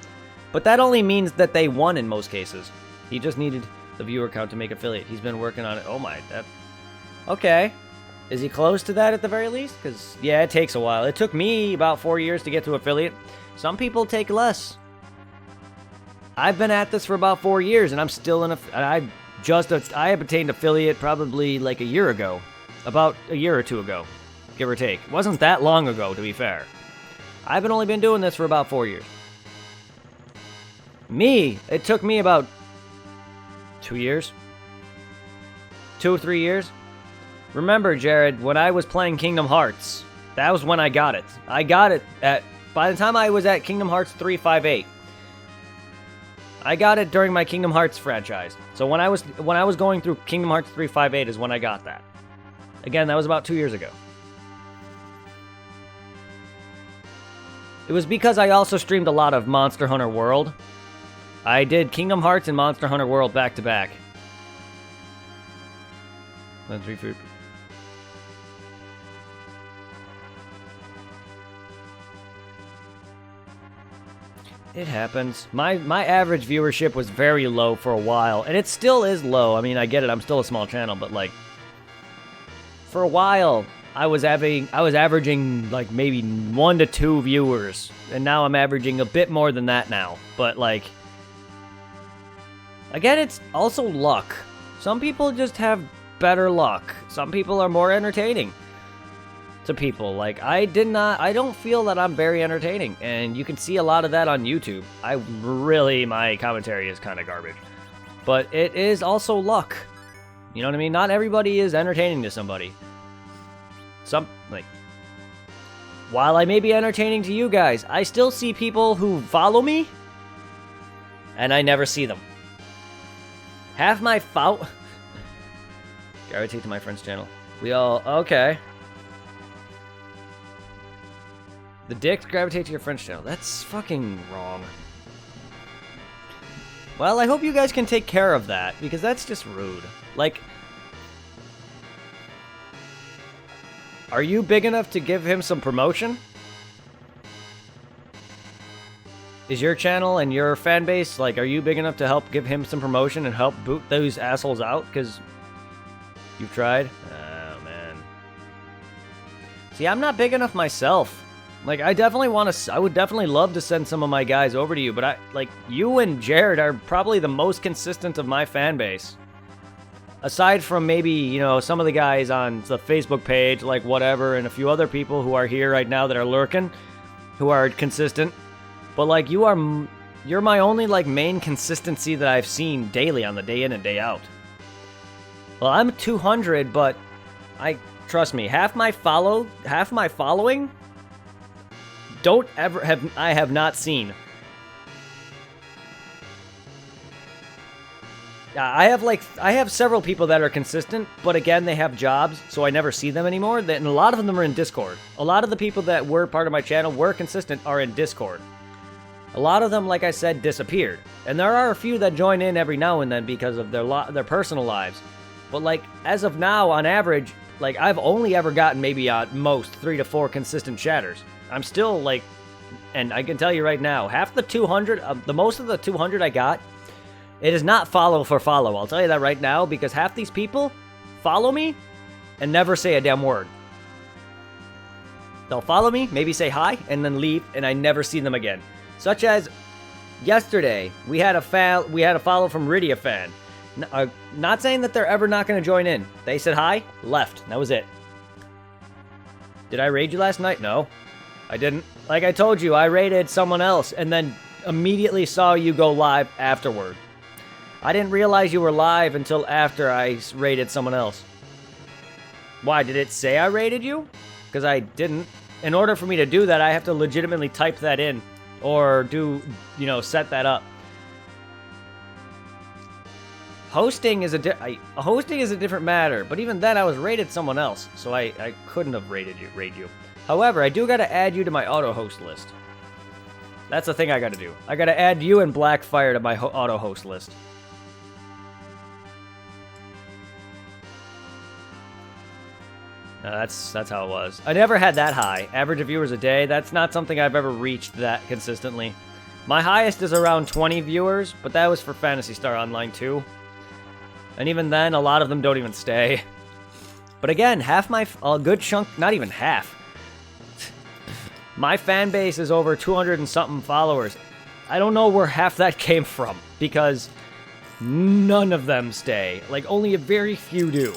but that only means that they won in most cases. He just needed the viewer count to make affiliate. He's been working on it. Oh my, okay. Is he close to that at the very least? Because, yeah, it takes a while. It took me about 4 years to get to affiliate. Some people take less. I've been at this for about 4 years, and I'm still in I have obtained affiliate probably like a year ago. About a year or two ago. give or take. It wasn't that long ago, to be fair. I've only been doing this for about 4 years. It took me about 2 years. 2 or 3 years. Remember, Jared, when I was playing Kingdom Hearts, that was when I got it. I got it by the time I was at Kingdom Hearts 358. I got it during my Kingdom Hearts franchise. So when I was going through Kingdom Hearts 358 is when I got that. Again, that was about 2 years ago. It was because I also streamed a lot of Monster Hunter World. I did Kingdom Hearts and Monster Hunter World back to back. It happens. My average viewership was very low for a while, and it still is low. I mean, I get it. I'm still a small channel, but like for a while, I was averaging like maybe 1 to 2 viewers, and now I'm averaging a bit more than that now. But like, again, it's also luck. Some people just have better luck. Some people are more entertaining to people. Like, I don't feel that I'm very entertaining, and you can see a lot of that on YouTube. My commentary is kind of garbage. But it is also luck. You know what I mean? Not everybody is entertaining to somebody. While I may be entertaining to you guys, I still see people who follow me, and I never see them. Half my gravitate to my friend's channel. Okay. The dicks gravitate to your friend's channel. That's fucking wrong. Well, I hope you guys can take care of that, because that's just rude. Like, are you big enough to give him some promotion? Is your channel and your fan base, like, are you big enough to help give him some promotion and help boot those assholes out? Because you've tried? Oh, man. See, I'm not big enough myself. Like, I would definitely love to send some of my guys over to you, but you and Jared are probably the most consistent of my fan base. Aside from maybe, you know, some of the guys on the Facebook page, like whatever, and a few other people who are here right now that are lurking, who are consistent. But like, you're my only like main consistency that I've seen daily on the day in and day out. Well, I'm 200, but trust me, half my following I have not seen. I have several people that are consistent, but again, they have jobs, so I never see them anymore. And a lot of them are in Discord. A lot of the people that were part of my channel were consistent are in Discord. A lot of them, like I said, disappeared. And there are a few that join in every now and then because of their personal lives. But like, as of now, on average, like, I've only ever gotten maybe at most 3 to 4 consistent chatters. I'm still like, and I can tell you right now, half the 200, the most of the 200 I got, it is not follow for follow. I'll tell you that right now, because half these people follow me and never say a damn word. They'll follow me, maybe say hi, and then leave, and I never see them again. Such as yesterday, we had a follow from Rydia fan. Not saying that they're ever not going to join in. They said hi, left. That was it. Did I raid you last night? No, I didn't. Like I told you, I raided someone else and then immediately saw you go live afterward. I didn't realize you were live until after I raided someone else. Why, did it say I raided you? Because I didn't. In order for me to do that, I have to legitimately type that in. Or set that up. Hosting is a different matter, but even then I was rated someone else, so I couldn't have raid you. However, I do gotta add you to my auto host list. That's the thing I gotta do. I gotta add you and Blackfire to my auto host list. No, that's how it was. I never had that high. Average of viewers a day, that's not something I've ever reached that consistently. My highest is around 20 viewers, but that was for Phantasy Star Online 2. And even then, a lot of them don't even stay. But again, a good chunk, not even half. My fan base is over 200 and something followers. I don't know where half that came from, because none of them stay. Like, only a very few do.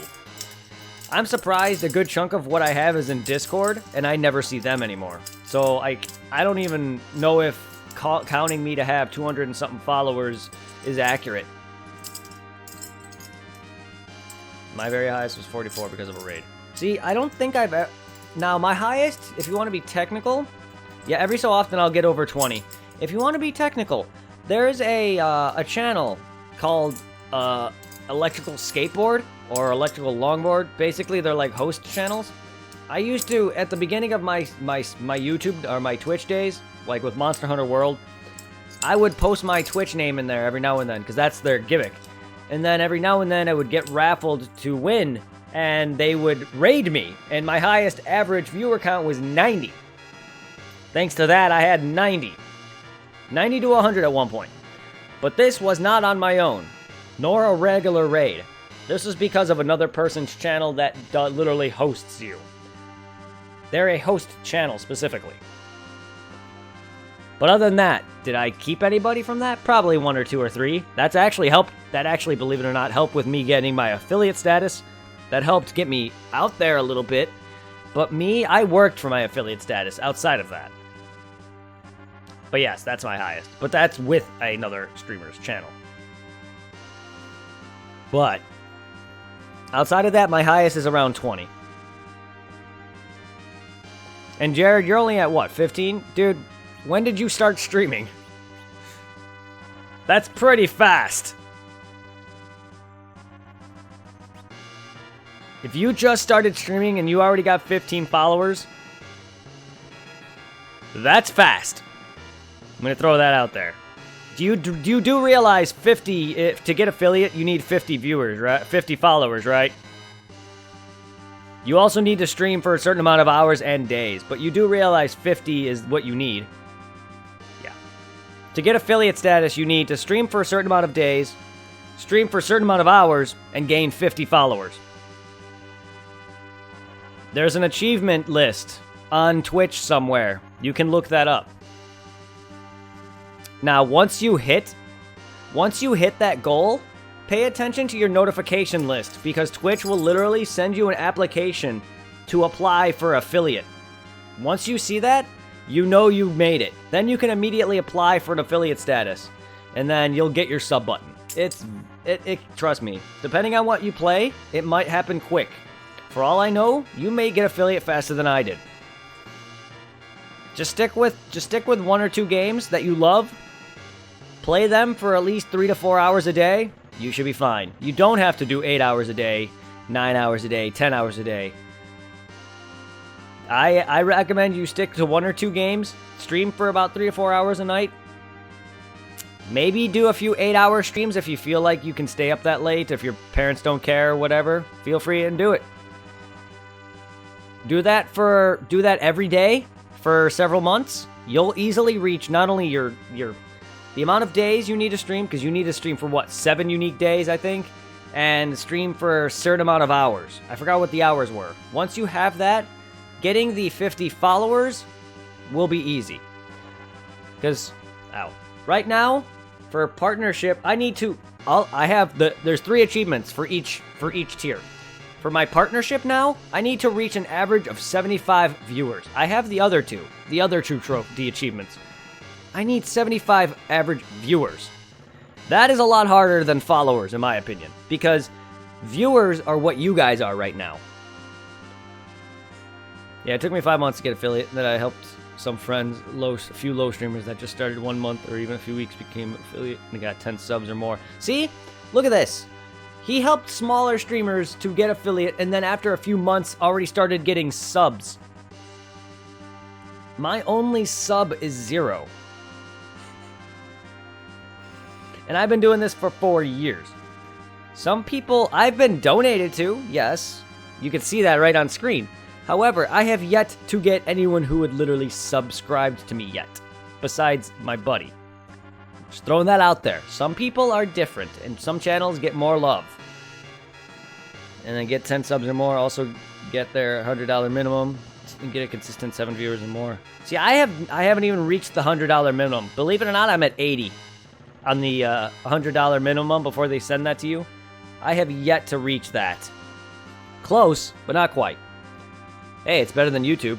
I'm surprised a good chunk of what I have is in Discord, and I never see them anymore. So I don't even know if counting me to have 200 and something followers is accurate. My very highest was 44 because of a raid. See, I don't think I've... Now, my highest, if you want to be technical... Yeah, every so often I'll get over 20. If you want to be technical, there is a channel called Electrical Skateboard or Electrical Longboard. Basically, they're like host channels. I used to, at the beginning of my YouTube or my Twitch days, like with Monster Hunter World, I would post my Twitch name in there every now and then because that's their gimmick. And then every now and then I would get raffled to win, and they would raid me. And my highest average viewer count was 90. Thanks to that, I had 90. 90 to 100 at one point. But this was not on my own, nor a regular raid. This is because of another person's channel that literally hosts you. They're a host channel specifically. But other than that, did I keep anybody from that? Probably 1 or 2 or 3. That's actually helped. That actually, believe it or not, helped with me getting my affiliate status. That helped get me out there a little bit. But me, I worked for my affiliate status outside of that. But yes, that's my highest. But that's with another streamer's channel. But outside of that, my highest is around 20. And Jared, you're only at what, 15? Dude, when did you start streaming? That's pretty fast. If you just started streaming and you already got 15 followers, that's fast. I'm going to throw that out there. Do you realize 50, to get affiliate, you need 50 viewers, right? 50 followers, right? You also need to stream for a certain amount of hours and days, but you do realize 50 is what you need. Yeah. To get affiliate status, you need to stream for a certain amount of days, stream for a certain amount of hours, and gain 50 followers. There's an achievement list on Twitch somewhere. You can look that up. Now, once you hit that goal, pay attention to your notification list because Twitch will literally send you an application to apply for affiliate. Once you see that, you know you made it. Then you can immediately apply for an affiliate status, and then you'll get your sub button. Trust me, depending on what you play, it might happen quick. For all I know, you may get affiliate faster than I did. Just stick with 1 or 2 games that you love. Play them for at least 3 to 4 hours a day. You should be fine. You don't have to do 8 hours a day, 9 hours a day, 10 hours a day. I recommend you stick to 1 or 2 games. Stream for about 3 to 4 hours a night. Maybe do a few 8-hour streams if you feel like you can stay up that late. If your parents don't care or whatever, feel free and do it. Do that every day for several months. You'll easily reach not only the amount of days you need to stream, because you need to stream for what, 7 unique days, I think, and stream for a certain amount of hours. I forgot what the hours were. Once you have that, getting the 50 followers will be easy. Because, right now, for partnership, there's 3 achievements for each tier. For my partnership now, I need to reach an average of 75 viewers. I have the other two the achievements. I need 75 average viewers. That is a lot harder than followers, in my opinion, because viewers are what you guys are right now. Yeah, it took me 5 months to get affiliate, and then I helped some friends, a few low streamers that just started 1 month or even a few weeks became affiliate, and they got 10 subs or more. See? Look at this. He helped smaller streamers to get affiliate, and then after a few months already started getting subs. My only sub is 0. And I've been doing this for 4 years. Some people I've been donated to, yes. You can see that right on screen. However, I have yet to get anyone who would literally subscribe to me yet. Besides my buddy. Just throwing that out there. Some people are different, and some channels get more love. And then get 10 subs or more, also get their $100 minimum, and get a consistent 7 viewers or more. See, I haven't even reached the $100 minimum. Believe it or not, I'm at 80 on the $100 minimum before they send that to you. I have yet to reach that. close, but not quite. Hey, it's better than YouTube,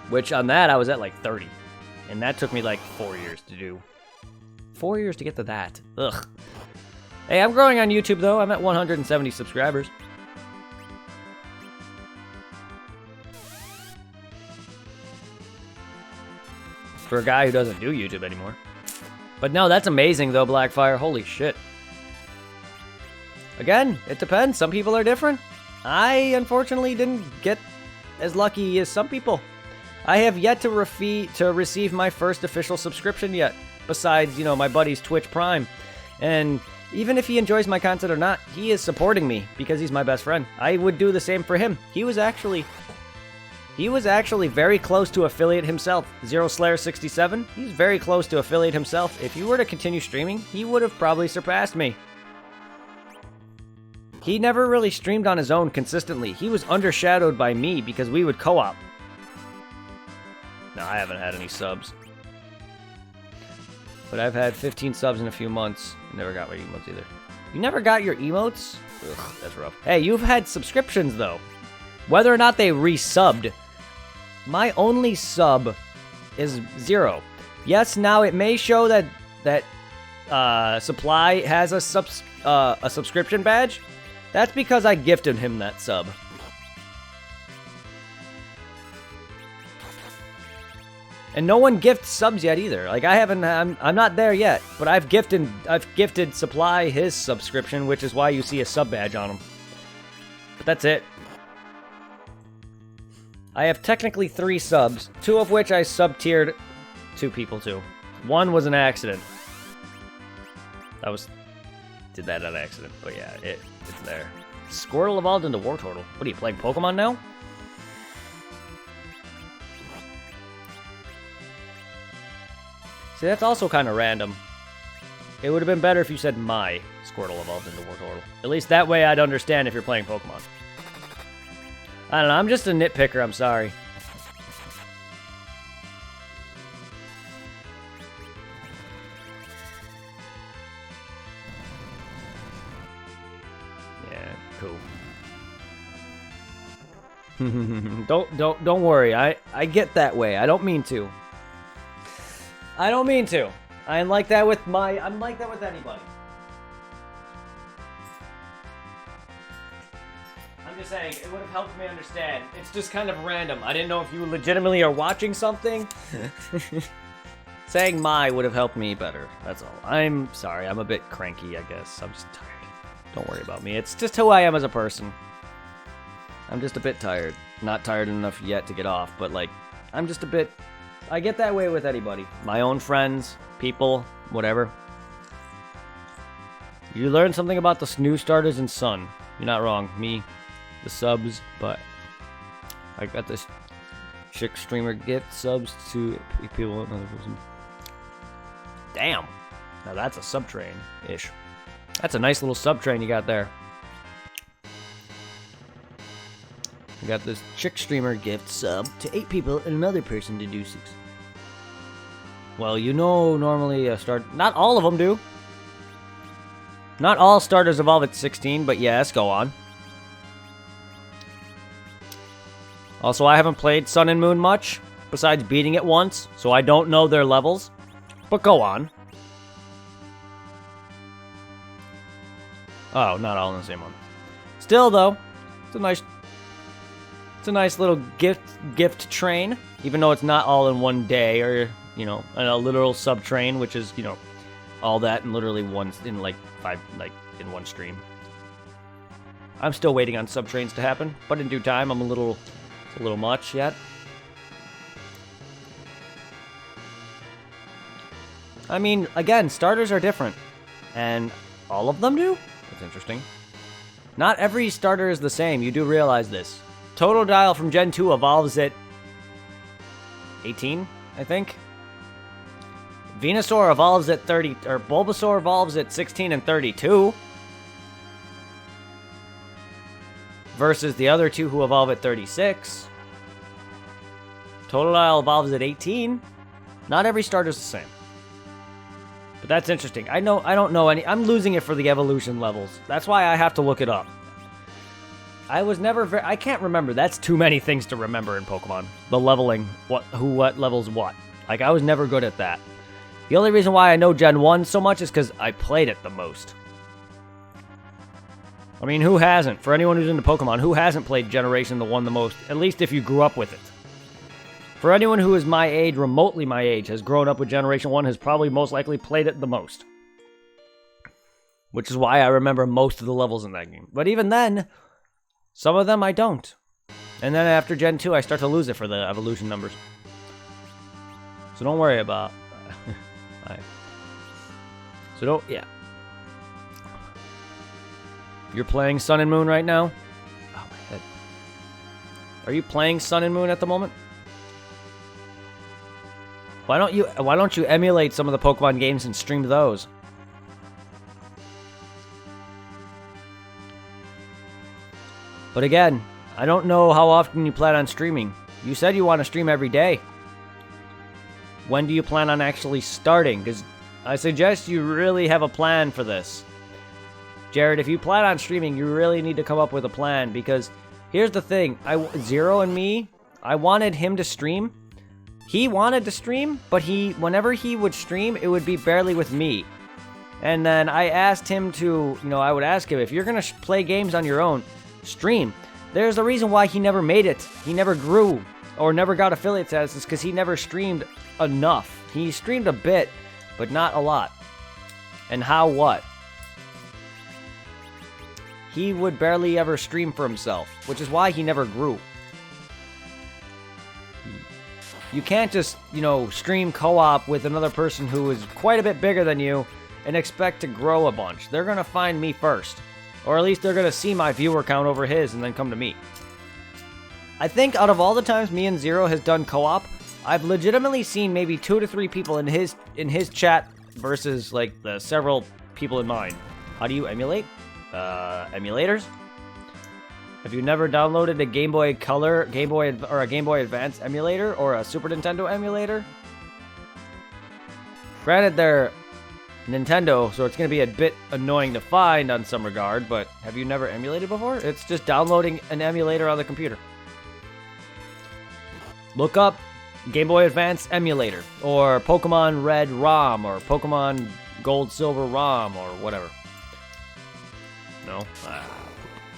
which on that I was at like 30. And that took me like 4 years to do. 4 years to get to that. Ugh. Hey, I'm growing on YouTube though. I'm at 170 subscribers. For a guy who doesn't do YouTube anymore. But no, that's amazing though, Blackfire. Holy shit. Again, it depends. Some people are different. I, unfortunately, didn't get as lucky as some people. I have yet to receive my first official subscription yet. Besides, you know, my buddy's Twitch Prime. And even if he enjoys my content or not, he is supporting me because he's my best friend. I would do the same for him. He was actually very close to affiliate himself. Zero Slayer 67, he's very close to affiliate himself. If you were to continue streaming, he would have probably surpassed me. He never really streamed on his own consistently. He was undershadowed by me because we would co-op. No, I haven't had any subs. But I've had 15 subs in a few months. Never got my emotes either. You never got your emotes? Ugh, that's rough. Hey, you've had subscriptions though. Whether or not they resubbed, my only sub is 0. Yes, now it may show that Supply has a subscription badge. That's because I gifted him that sub. And no one gifts subs yet either. Like I haven't, I'm not there yet. But I've gifted Supply his subscription, which is why you see a sub badge on him. But that's it. I have technically 3 subs, 2 of which I sub-tiered 2 people to. 1 was an accident. Did that on accident, but yeah, it's there. Squirtle evolved into Wartortle. What are you, playing Pokemon now? See, that's also kind of random. It would have been better if you said my Squirtle evolved into Wartortle. At least that way I'd understand if you're playing Pokemon. I don't know, I'm just a nitpicker, I'm sorry. Yeah, cool. Don't worry, I get that way. I don't mean to. I don't mean to. I'm like that with anybody. I'm just saying, it would have helped me understand. It's just kind of random. I didn't know if you legitimately are watching something. Saying my would have helped me better. That's all. I'm sorry. I'm a bit cranky, I guess. I'm just tired. Don't worry about me. It's just who I am as a person. I'm just a bit tired. Not tired enough yet to get off, but like, I'm just a bit... I get that way with anybody. My own friends, people, whatever. You learn something about the new starters in Sun. You're not wrong. Me, the subs, but I got this chick streamer gift subs to people. Another person. Damn. Now that's a subtrain-ish. That's a nice little subtrain you got there. You got this chick streamer gift sub to 8 people and another person to do 6. Well, you know, normally not all of them do. Not all starters evolve at 16, but yes, go on. Also, I haven't played Sun and Moon much, besides beating it once, so I don't know their levels. But go on. Oh, not all in the same one. Still, though, it's a nice little gift train, even though it's not all in one day, or, you know, a literal sub train, which is, you know, all that in literally in one stream. I'm still waiting on sub trains to happen, but in due time. It's a little much yet. I mean, again, starters are different, and all of them do? That's interesting. Not every starter is the same, you do realize this. Totodile from Gen 2 evolves at 18, I think. Venusaur evolves at 30, or Bulbasaur evolves at 16 and 32. Versus the other 2 who evolve at 36. Totodile evolves at 18. Not every starter's the same. But that's interesting. I don't know any. I'm losing it for the evolution levels. That's why I have to look it up. I was never very... I can't remember. That's too many things to remember in Pokemon. The leveling, what levels what. Like, I was never good at that. The only reason why I know Gen 1 so much is because I played it the most. I mean, who hasn't? For anyone who's into Pokemon, who hasn't played Generation 1 the most? At least if you grew up with it. For anyone who is my age, remotely my age, has grown up with Generation 1, has probably most likely played it the most. Which is why I remember most of the levels in that game. But even then, some of them I don't. And then after Gen 2, I start to lose it for the evolution numbers. So don't worry about... So don't... Yeah. You're playing Sun and Moon right now? Oh, my head. Are you playing Sun and Moon at the moment? Why don't you emulate some of the Pokemon games and stream those? But again, I don't know how often you plan on streaming. You said you want to stream every day. When do you plan on actually starting? Because I suggest you really have a plan for this. Jared, if you plan on streaming, you really need to come up with a plan, because here's the thing. Zero and me, I wanted him to stream. He wanted to stream, but whenever he would stream, it would be barely with me. And then I asked him to, I would ask him, if you're going to play games on your own, stream. There's a reason why he never made it. He never grew or never got affiliate status, is because he never streamed enough. He streamed a bit, but not a lot. And what? He would barely ever stream for himself, which is why he never grew. You can't just, stream co-op with another person who is quite a bit bigger than you and expect to grow a bunch. They're going to find me first. Or at least they're going to see my viewer count over his and then come to me. I think out of all the times me and Zero has done co-op, I've legitimately seen maybe 2 to 3 people in his chat versus, like, the several people in mine. How do you emulate? Emulators? Have you never downloaded a Game Boy Color, or a Game Boy Advance emulator, or a Super Nintendo emulator? Granted, they're Nintendo, so it's going to be a bit annoying to find on some regard, but have you never emulated before? It's just downloading an emulator on the computer. Look up Game Boy Advance emulator, or Pokemon Red ROM, or Pokemon Gold Silver ROM, or whatever. No?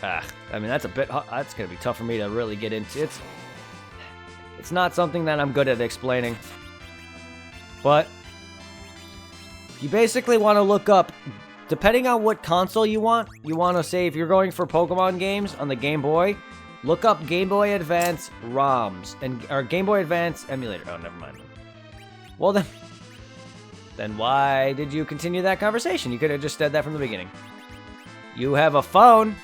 I mean, that's going to be tough for me to really get into. It's not something that I'm good at explaining. But you basically want to look up, depending on what console you want to say, if you're going for Pokemon games on the Game Boy, look up Game Boy Advance ROMs, or Game Boy Advance emulator. Oh, never mind. Well, then why did you continue that conversation? You could have just said that from the beginning. You have a phone.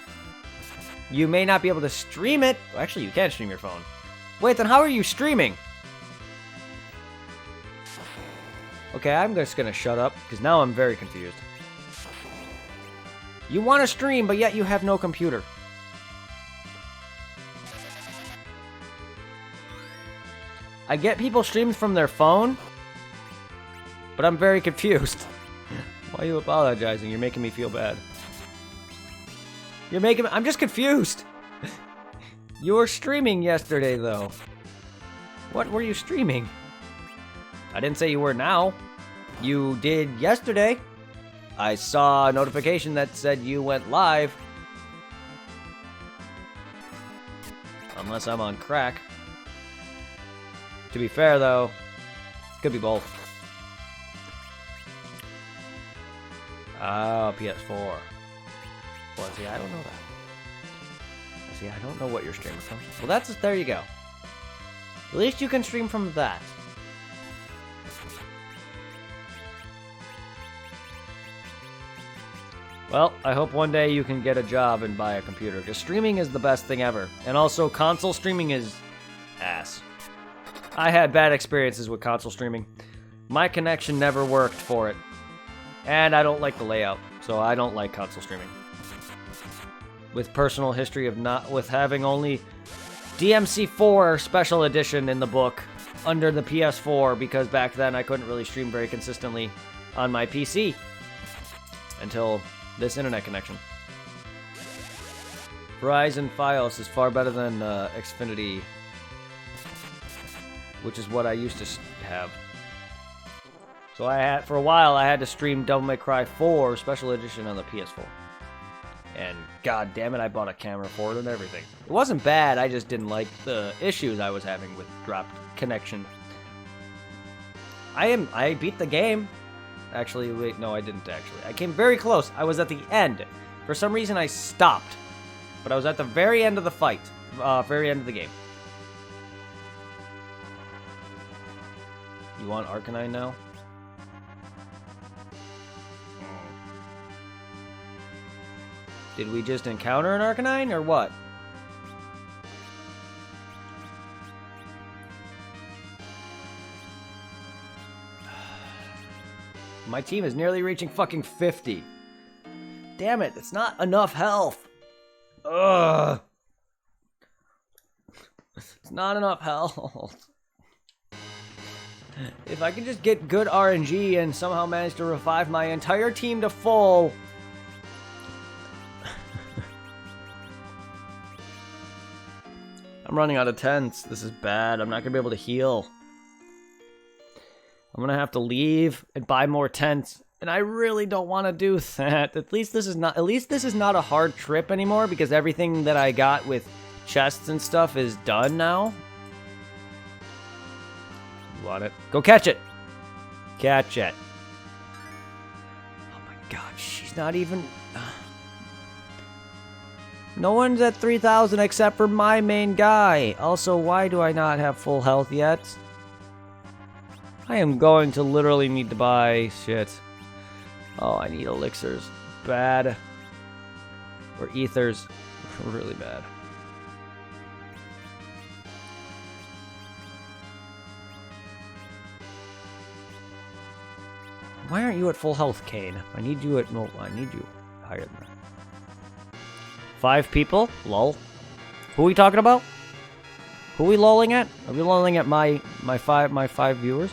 You may not be able to stream it. Well, actually, you can stream your phone. Wait, then how are you streaming? Okay, I'm just going to shut up, because now I'm very confused. You want to stream, but yet you have no computer. I get people streaming from their phone, but I'm very confused. Why are you apologizing? You're making me feel bad. I'm just confused. You were streaming yesterday, though. What were you streaming? I didn't say you were now. You did yesterday. I saw a notification that said you went live. Unless I'm on crack. To be fair, though, could be both. Oh, PS4. Well, see, I don't know that. See, I don't know what you're streaming from. Well, there you go. At least you can stream from that. Well, I hope one day you can get a job and buy a computer, because streaming is the best thing ever. And also, console streaming is ass. I had bad experiences with console streaming. My connection never worked for it. And I don't like the layout, so I don't like console streaming. With personal history with having only DMC4 Special Edition in the book under the PS4, because back then I couldn't really stream very consistently on my PC until this internet connection. Verizon Fios is far better than Xfinity, which is what I used to have. So for a while, I had to stream Devil May Cry 4 Special Edition on the PS4. And god damn it, I bought a camera for it and everything. It wasn't bad, I just didn't like the issues I was having with dropped connection. I beat the game. Actually, wait, no, I didn't actually. I came very close. I was at the end. For some reason, I stopped. But I was at the very end of the fight. Very end of the game. You want Arcanine now? Did we just encounter an Arcanine, or what? My team is nearly reaching fucking 50. Damn it, it's not enough health. Ugh. It's not enough health. If I could just get good RNG and somehow manage to revive my entire team to full... I'm running out of tents. This is bad. I'm not gonna be able to heal. I'm gonna have to leave and buy more tents, and I really don't want to do that. At least this is not a hard trip anymore because everything that I got with chests and stuff is done now. You want it? Go catch it. Catch it. Oh my god, she's not even. No one's at 3,000 except for my main guy. Also, why do I not have full health yet? I am going to literally need to buy shit. Oh, I need elixirs. Bad. Or ethers. Really bad. Why aren't you at full health, Kane? I need you at... No, I need you higher than that. 5 people? Lol. Who are we talking about? Who are we lolling at? Are we lolling at my five viewers?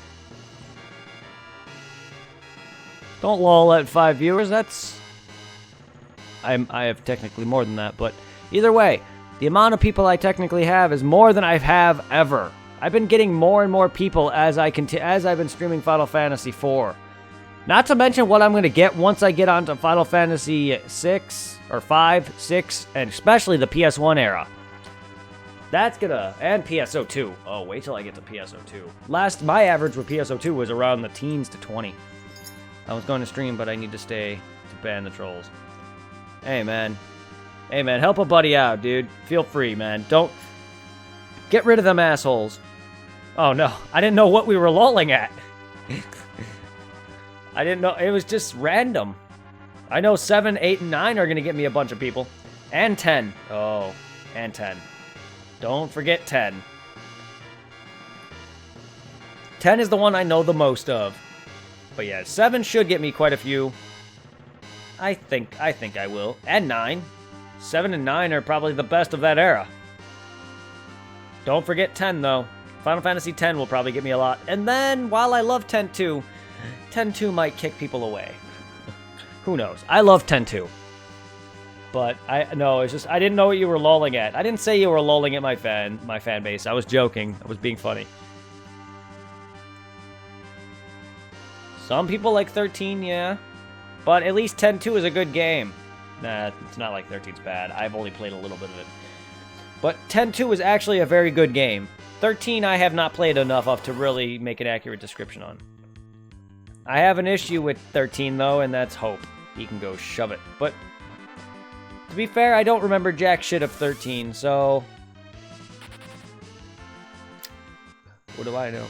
Don't lol at 5 viewers. That's... I have technically more than that, but either way, the amount of people I technically have is more than I have ever. I've been getting more and more people as I've been streaming Final Fantasy IV. Not to mention what I'm going to get once I get onto Final Fantasy 6 or 5, 6, and especially the PS1 era. That's gonna... and PSO2. Oh, wait till I get to PSO2. My average with PSO2 was around the teens to 20. I was going to stream, but I need to stay to ban the trolls. Hey, man. Hey, man, help a buddy out, dude. Feel free, man. Don't... get rid of them assholes. Oh, no. I didn't know what we were lolling at. I didn't know. It was just random. I know 7, 8, and 9 are going to get me a bunch of people. And 10. Oh, and 10. Don't forget 10. 10 is the one I know the most of. But yeah, 7 should get me quite a few. I think I will. And 9. 7 and 9 are probably the best of that era. Don't forget 10, though. Final Fantasy X will probably get me a lot. And then, while I love 10-2, 10-2 might kick people away. Who knows? I love 10-2. But it's just I didn't know what you were lolling at. I didn't say you were lolling at my fan base. I was joking. I was being funny. Some people like 13, yeah. But at least 10-2 is a good game. Nah, it's not like 13's bad. I've only played a little bit of it. But 10-2 is actually a very good game. 13 I have not played enough of to really make an accurate description on. I have an issue with 13, though, and that's Hope. He can go shove it. But, to be fair, I don't remember jack shit of 13, so... what do I know?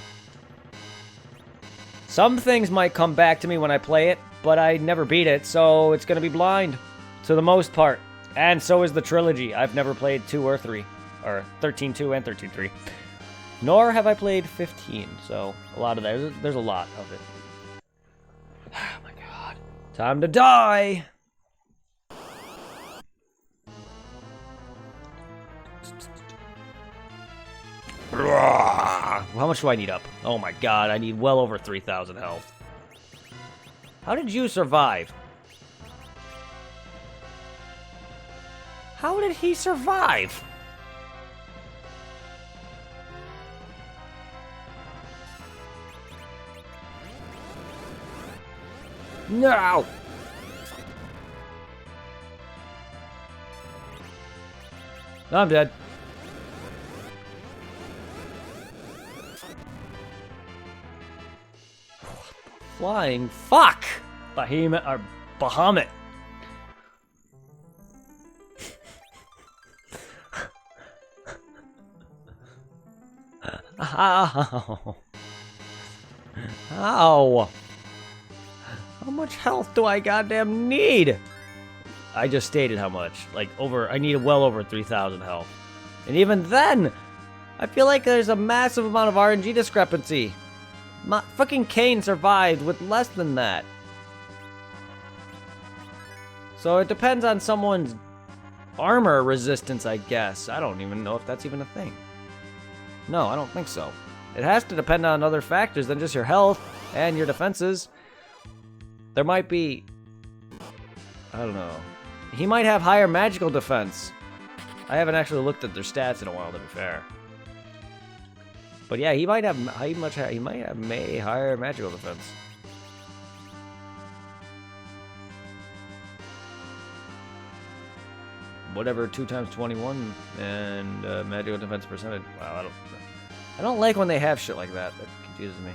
Some things might come back to me when I play it, but I never beat it, so it's gonna be blind. To the most part. And so is the trilogy. I've never played 2 or 3. Or 13-2 and 13-3. Nor have I played 15, so a lot of that. There's a lot of it. Oh my god. Time to die! How much do I need up? Oh my god, I need well over 3,000 health. How did you survive? How did he survive? No! No, I'm dead. Flying fuck! Behemoth or Bahamut. Ow. Ow. How much health do I goddamn need? I just stated how much. Like, I need well over 3,000 health. And even then, I feel like there's a massive amount of RNG discrepancy. Fucking Kane survived with less than that. So it depends on someone's armor resistance, I guess. I don't even know if that's even a thing. No, I don't think so. It has to depend on other factors than just your health and your defenses. There might be... I don't know. He might have higher magical defense. I haven't actually looked at their stats in a while, to be fair. But yeah, he might have higher magical defense. Whatever 2 times 21 and magical defense percentage. Wow, I don't like when they have shit like that. That confuses me.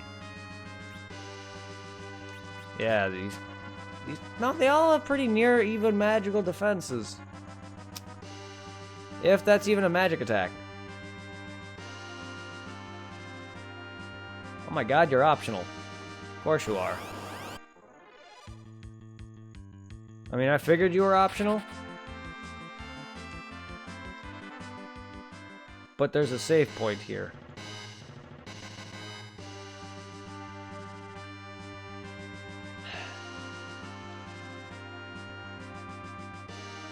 Yeah, no, they all have pretty near even magical defenses. If that's even a magic attack. Oh my god, you're optional. Of course you are. I mean, I figured you were optional. But there's a save point here.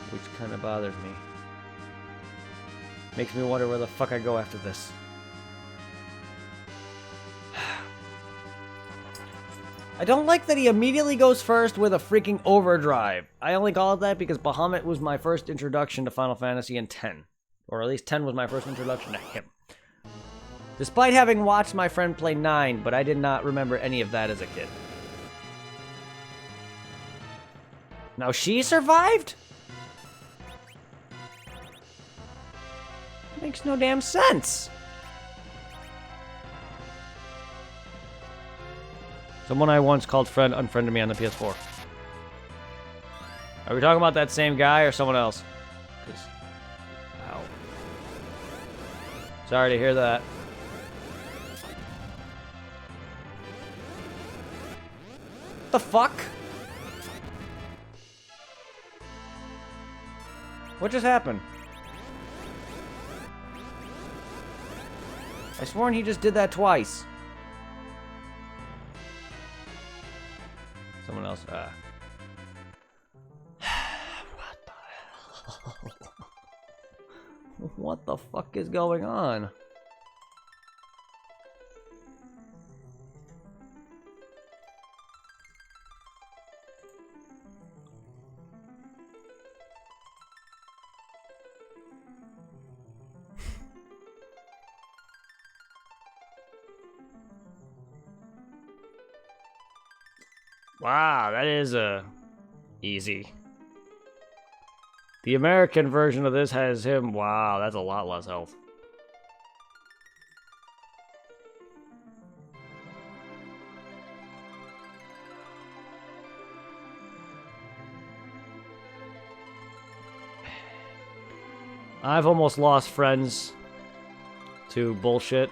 Which kind of bothers me. Makes me wonder where the fuck I go after this. I don't like that he immediately goes first with a freaking overdrive. I only call it that because Bahamut was my first introduction to Final Fantasy in 10. Or at least 10 was my first introduction to him. Despite having watched my friend play 9, but I did not remember any of that as a kid. Now she survived? Makes no damn sense. Someone I once called friend unfriended me on the PS4. Are we talking about that same guy or someone else? Ow. Sorry to hear that. What the fuck? What just happened? I sworn he just did that twice. Someone else. What the hell? What the fuck is going on? Wow, that is easy. The American version of this has him. Wow, that's a lot less health. I've almost lost friends to bullshit.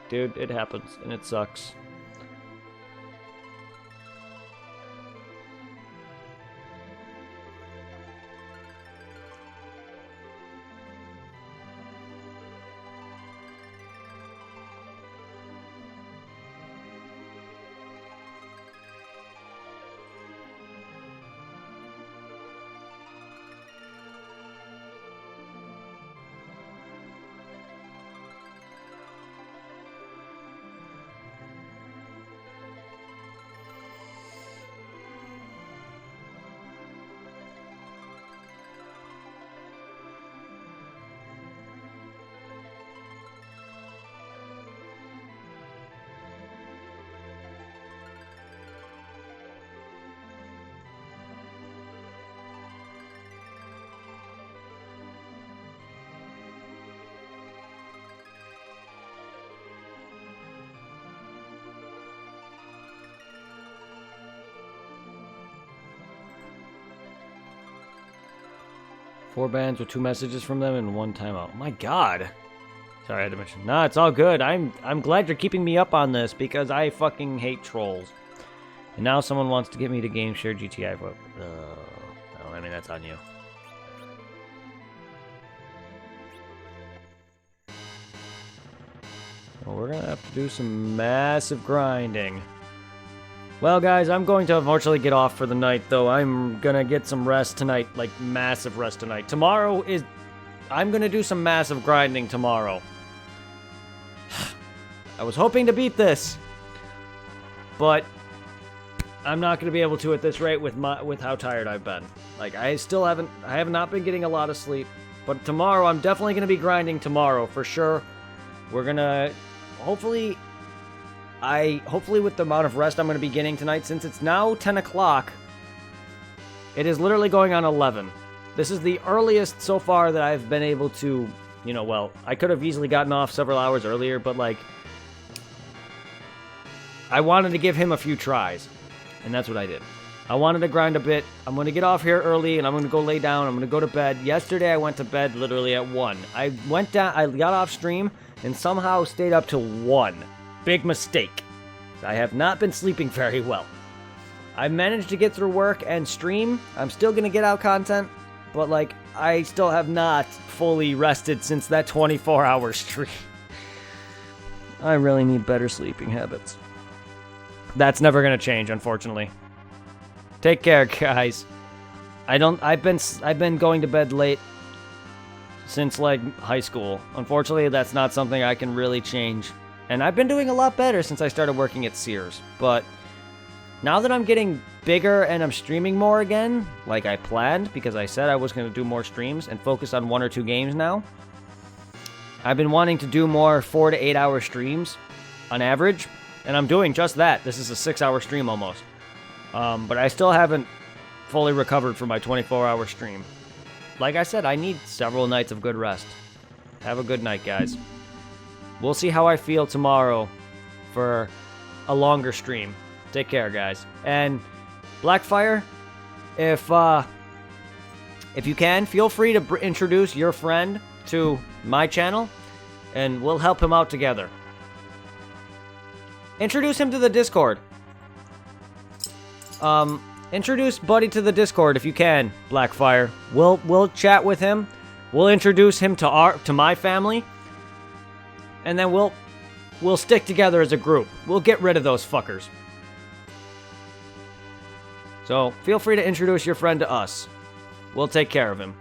Dude, it happens, and it sucks. 4 bans with 2 messages from them and 1 timeout. My God. Sorry, I had to mention. Nah, it's all good. I'm glad you're keeping me up on this because I fucking hate trolls. And now someone wants to get me to game share GTI. But, well, I mean, that's on you. Well, we're gonna have to do some massive grinding. Well, guys, I'm going to unfortunately get off for the night, though. I'm gonna get some rest tonight, like massive rest tonight. Tomorrow is... I'm gonna do some massive grinding tomorrow. I was hoping to beat this, but I'm not gonna be able to at this rate with how tired I've been. Like, I have not been getting a lot of sleep, but tomorrow I'm definitely gonna be grinding tomorrow for sure. We're gonna hopefully with the amount of rest I'm going to be getting tonight, since it's now 10 o'clock, it is literally going on 11. This is the earliest so far that I've been able to, you know, well, I could have easily gotten off several hours earlier, but, like, I wanted to give him a few tries, and that's what I did. I wanted to grind a bit. I'm going to get off here early, and I'm going to go lay down. I'm going to go to bed. Yesterday, I went to bed literally at 1. I got off stream, and somehow stayed up till 1. Big mistake. I have not been sleeping very well. I managed to get through work and stream. I'm still going to get out content, but, like, I still have not fully rested since that 24-hour stream. I really need better sleeping habits. That's never going to change, unfortunately. Take care, guys. I've been going to bed late since, like, high school. Unfortunately, that's not something I can really change. And I've been doing a lot better since I started working at Sears. But now that I'm getting bigger and I'm streaming more again, like I planned, because I said I was going to do more streams and focus on 1 or 2 games now, I've been wanting to do more 4 to 8 hour streams on average, and I'm doing just that. This is a 6-hour stream almost. But I still haven't fully recovered from my 24-hour stream. Like I said, I need several nights of good rest. Have a good night, guys. We'll see how I feel tomorrow for a longer stream. Take care, guys. And Blackfire, if you can, feel free to introduce your friend to my channel, and we'll help him out together. Introduce him to the Discord. Introduce Buddy to the Discord if you can, Blackfire. We'll chat with him. We'll introduce him to my family. And then we'll stick together as a group. We'll get rid of those fuckers. So, feel free to introduce your friend to us. We'll take care of him.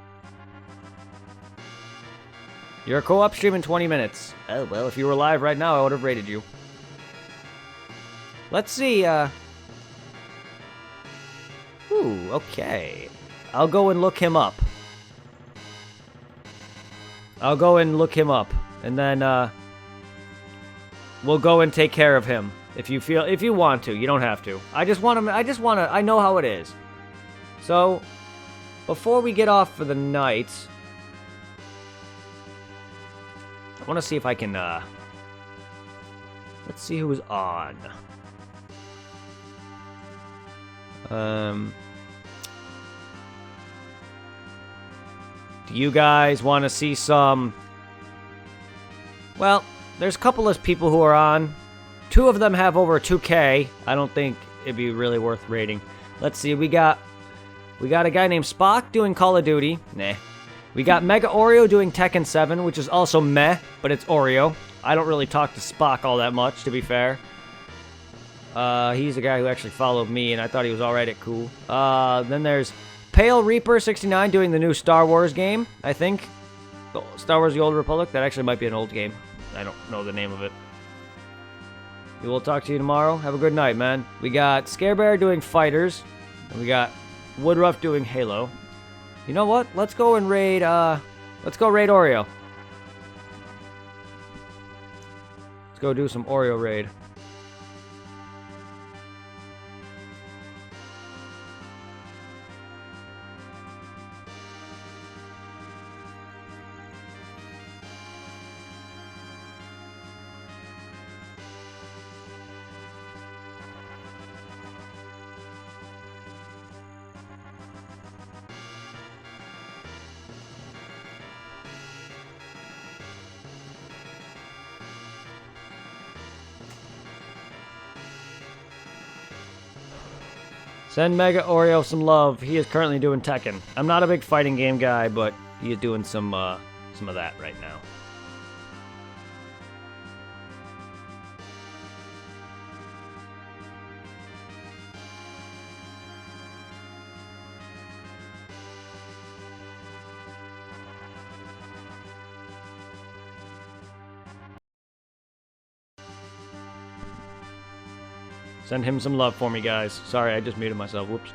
You're a co-op stream in 20 minutes. Oh, well, if you were live right now, I would have rated you. Let's see, Ooh, okay. I'll go and look him up. And then, we'll go and take care of him. If you want to. You don't have to. I know how it is. So, before we get off for the night, I want to see if I can, let's see who's on. Do you guys want to see some... Well, there's a couple of people who are on. 2 of them have over 2K. I don't think it'd be really worth rating. Let's see, we got a guy named Spock doing Call of Duty. Nah. We got Mega Oreo doing Tekken 7, which is also meh, but it's Oreo. I don't really talk to Spock all that much, to be fair. He's the guy who actually followed me, and I thought he was alright at cool. Then there's Pale Reaper 69 doing the new Star Wars game, I think. Star Wars The Old Republic. That actually might be an old game. I don't know the name of it. We will talk to you tomorrow. Have a good night, man. We got Scarebear doing Fighters. And we got Woodruff doing Halo. You know what? Let's go and raid, let's go raid Oreo. Let's go do some Oreo raid. Send Mega Oreo some love. He is currently doing Tekken. I'm not a big fighting game guy, but he is doing some of that right now. Send him some love for me, guys. Sorry, I just muted myself. Whoops.